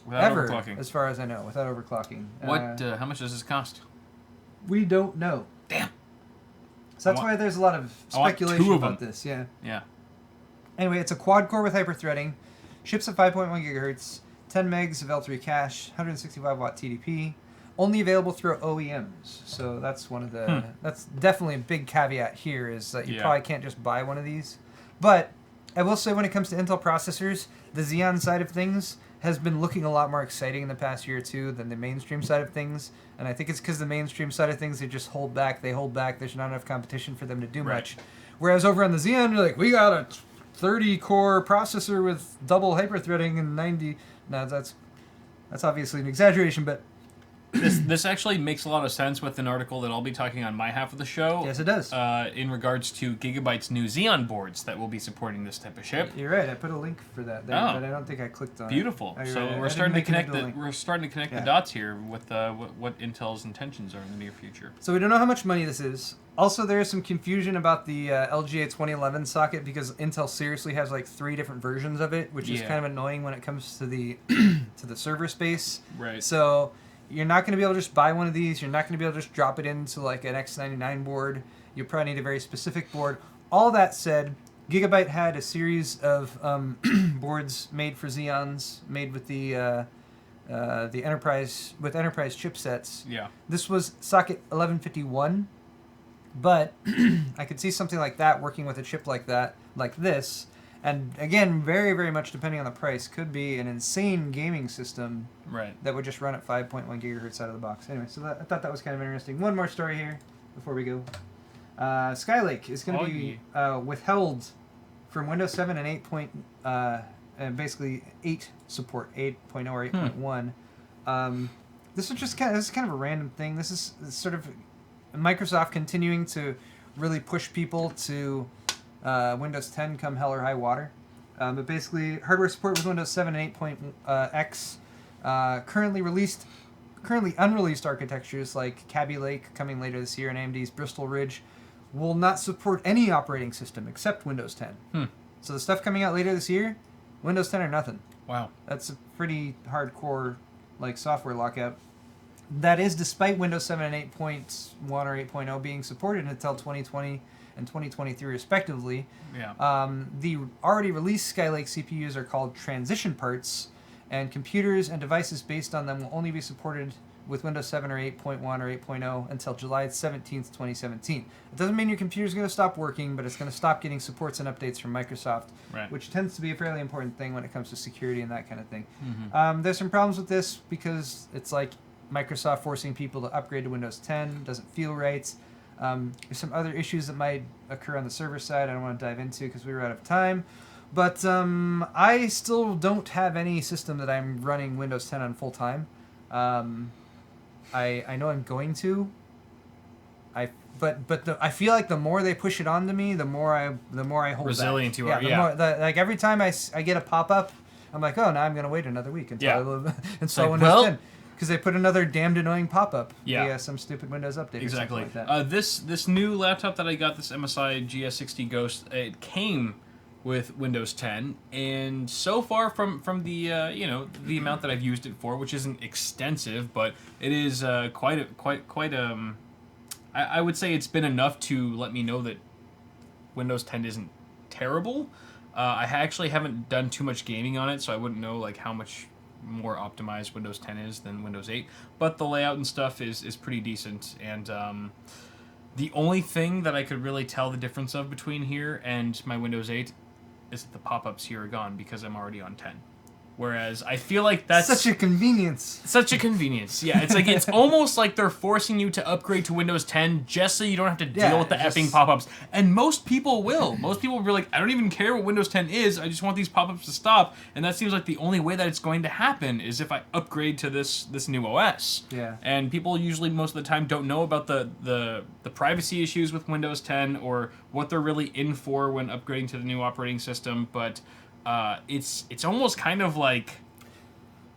without ever, overclocking. as far as I know, without overclocking. What? How much does this cost? We don't know. Damn. So that's why there's a lot of I want speculation two of about them. this. Yeah. Yeah. Anyway, it's a quad core with hyperthreading, ships at 5.1 gigahertz, 10 megs of L3 cache, 165 watt TDP, only available through OEMs. So that's one of the that's definitely a big caveat here is that you probably can't just buy one of these. But I will say when it comes to Intel processors, the Xeon side of things has been looking a lot more exciting in the past year or two than the mainstream side of things. And I think it's because the mainstream side of things, they just hold back. They hold back. There's not enough competition for them to do much. Whereas over on the Xeon, you're like, we got a 30-core processor with double hyperthreading and 90... No, that's obviously an exaggeration, but... This actually makes a lot of sense with an article that I'll be talking on my half of the show. Yes, it does. In regards to Gigabyte's new Xeon boards that will be supporting this type of chip. You're right. I put a link for that there, but I don't think I clicked on it. Beautiful. So right. we're starting to connect the dots here with what Intel's intentions are in the near future. So we don't know how much money this is. Also, there is some confusion about the LGA 2011 socket because Intel seriously has like 3 different versions of it, which is kind of annoying when it comes to the to the server space. Right. So you're not going to be able to just buy one of these. You're not going to be able to just drop it into like an X99 board. You probably need a very specific board. All that said, Gigabyte had a series of boards made for Xeons, made with the enterprise chipsets. Yeah. This was socket 1151, but I could see something like that working with a chip like that, like this. And again, very, very much depending on the price, could be an insane gaming system that would just run at 5.1 gigahertz out of the box. Anyway, so I thought that was kind of interesting. One more story here before we go. Skylake is going to be withheld from Windows 7 and 8. And basically 8 support, 8.0 or 8.1. This is kind of a random thing. This is sort of Microsoft continuing to really push people to Windows 10 come hell or high water. But basically, hardware support with Windows 7 and 8.x. Currently unreleased architectures like Skylake coming later this year and AMD's Bristol Ridge will not support any operating system except Windows 10. So the stuff coming out later this year, Windows 10 or nothing. Wow. That's a pretty hardcore software lockout. That is despite Windows 7 and 8.1 or 8.0 being supported until 2020 and 2023 respectively. Yeah. The already released Skylake CPUs are called transition parts, and computers and devices based on them will only be supported with Windows 7 or 8.1 or 8.0 until July 17th, 2017. It doesn't mean your computer's going to stop working, but it's going to stop getting supports and updates from Microsoft, which tends to be a fairly important thing when it comes to security and that kind of thing. There's some problems with this because it's like Microsoft forcing people to upgrade to Windows 10 doesn't feel right. There's some other issues that might occur on the server side I don't want to dive into because we were out of time. But I still don't have any system that I'm running Windows 10 on full time. I know I'm going to. But I feel like the more they push it onto me, the more I hold resilient back. you are. More, like every time I get a pop up, I'm like, oh, now I'm gonna wait another week until I install Windows 10. Because they put another damned annoying pop-up via some stupid Windows update Exactly. or something like that. This new laptop that I got, this MSI GS60 Ghost, it came with Windows 10, and so far from the the amount that I've used it for, which isn't extensive, but it is I would say it's been enough to let me know that Windows 10 isn't terrible. I actually haven't done too much gaming on it, so I wouldn't know like how much more optimized Windows 10 is than Windows 8. But the layout and stuff is pretty decent. And the only thing that I could really tell the difference of between here and my Windows 8 is that the pop-ups here are gone because I'm already on 10. Whereas I feel like that's... Such a convenience. Such a convenience, yeah. It's like it's almost like they're forcing you to upgrade to Windows 10 just so you don't have to deal with the effing pop-ups. And most people will. Most people will be like, I don't even care what Windows 10 is, I just want these pop-ups to stop. And that seems like the only way that it's going to happen is if I upgrade to this new OS. Yeah. And people usually most of the time don't know about the privacy issues with Windows 10 or what they're really in for when upgrading to the new operating system, but... it's almost kind of like...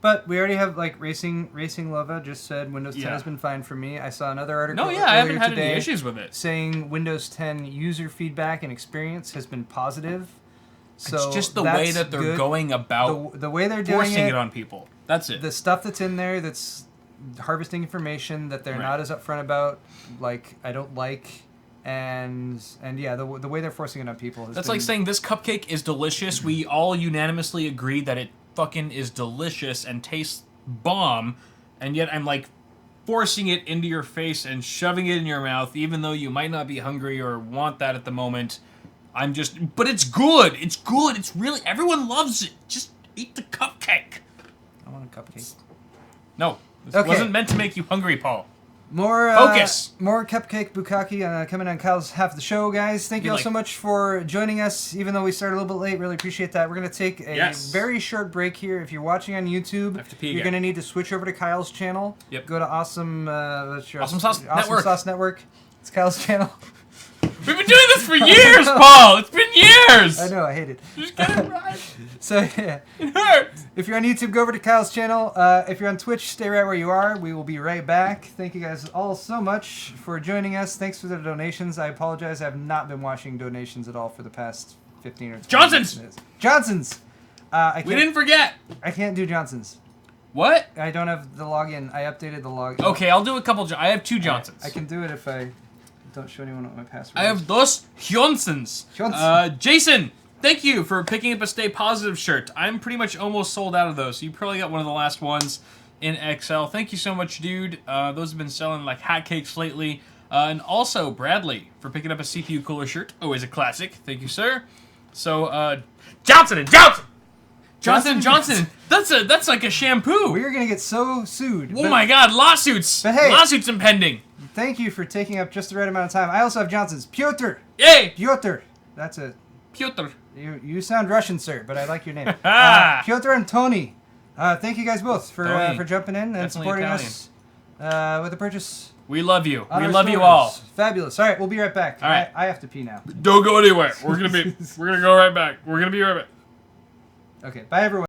But we already have, like, Racing Lova just said Windows 10 has been fine for me. I saw another article I haven't had any issues with it. Saying Windows 10 user feedback and experience has been positive. So it's just the way that they're going about the way they're doing forcing it on people. That's it. The stuff that's in there that's harvesting information that they're not as upfront about, like, I don't like... And yeah, the way they're forcing it on people has That's been... like saying this cupcake is delicious. We all unanimously agree that it fucking is delicious and tastes bomb, and yet I'm like forcing it into your face and shoving it in your mouth, even though you might not be hungry or want that at the moment. But it's good. It's good. It's really... Everyone loves it. Just eat the cupcake. I want a cupcake. No. This wasn't meant to make you hungry, Paul. More Focus. More cupcake bukkake coming on Kyle's half of the show, guys. Thank you all so much for joining us, even though we started a little bit late. Really appreciate that. We're going to take a very short break here. If you're watching on YouTube, you're going to need to switch over to Kyle's channel. Yep. Go to Awesome Sauce Network. It's Kyle's channel. We've been doing this for years, Paul! It's been years! I know, I hate it. Just get it right. So, yeah. It hurts. If you're on YouTube, go over to Kyle's channel. If you're on Twitch, stay right where you are. We will be right back. Thank you guys all so much for joining us. Thanks for the donations. I apologize. I have not been watching donations at all for the past 15 or 20 minutes. Johnson's! We didn't forget! I can't do Johnson's. What? I don't have the login. I updated the login. Okay, I'll do a couple. I have 2 Johnsons. I can do it if I don't show anyone what my password I have dos Johnsons. Jason, thank you for picking up a Stay Positive shirt. I'm pretty much almost sold out of those, so you probably got one of the last ones in XL. Thank you so much, dude. Those have been selling like hotcakes lately. And also, Bradley, for picking up a CPU cooler shirt. Always a classic. Thank you, sir. So, Johnson & Johnson! Johnson & Johnson! That's like a shampoo! We are going to get so sued. Oh my god, lawsuits! But hey, lawsuits impending! Thank you for taking up just the right amount of time. I also have Johnson's. Pyotr! Yay! Pyotr! That's a... Pyotr. You sound Russian, sir, but I like your name. Pyotr and Tony. Thank you guys both for jumping in and supporting us with the purchase. We love you. We love you all. Fabulous. All right, we'll be right back. All right. I have to pee now. Don't go anywhere. We're gonna go right back. We're gonna be right back. Okay, bye everyone.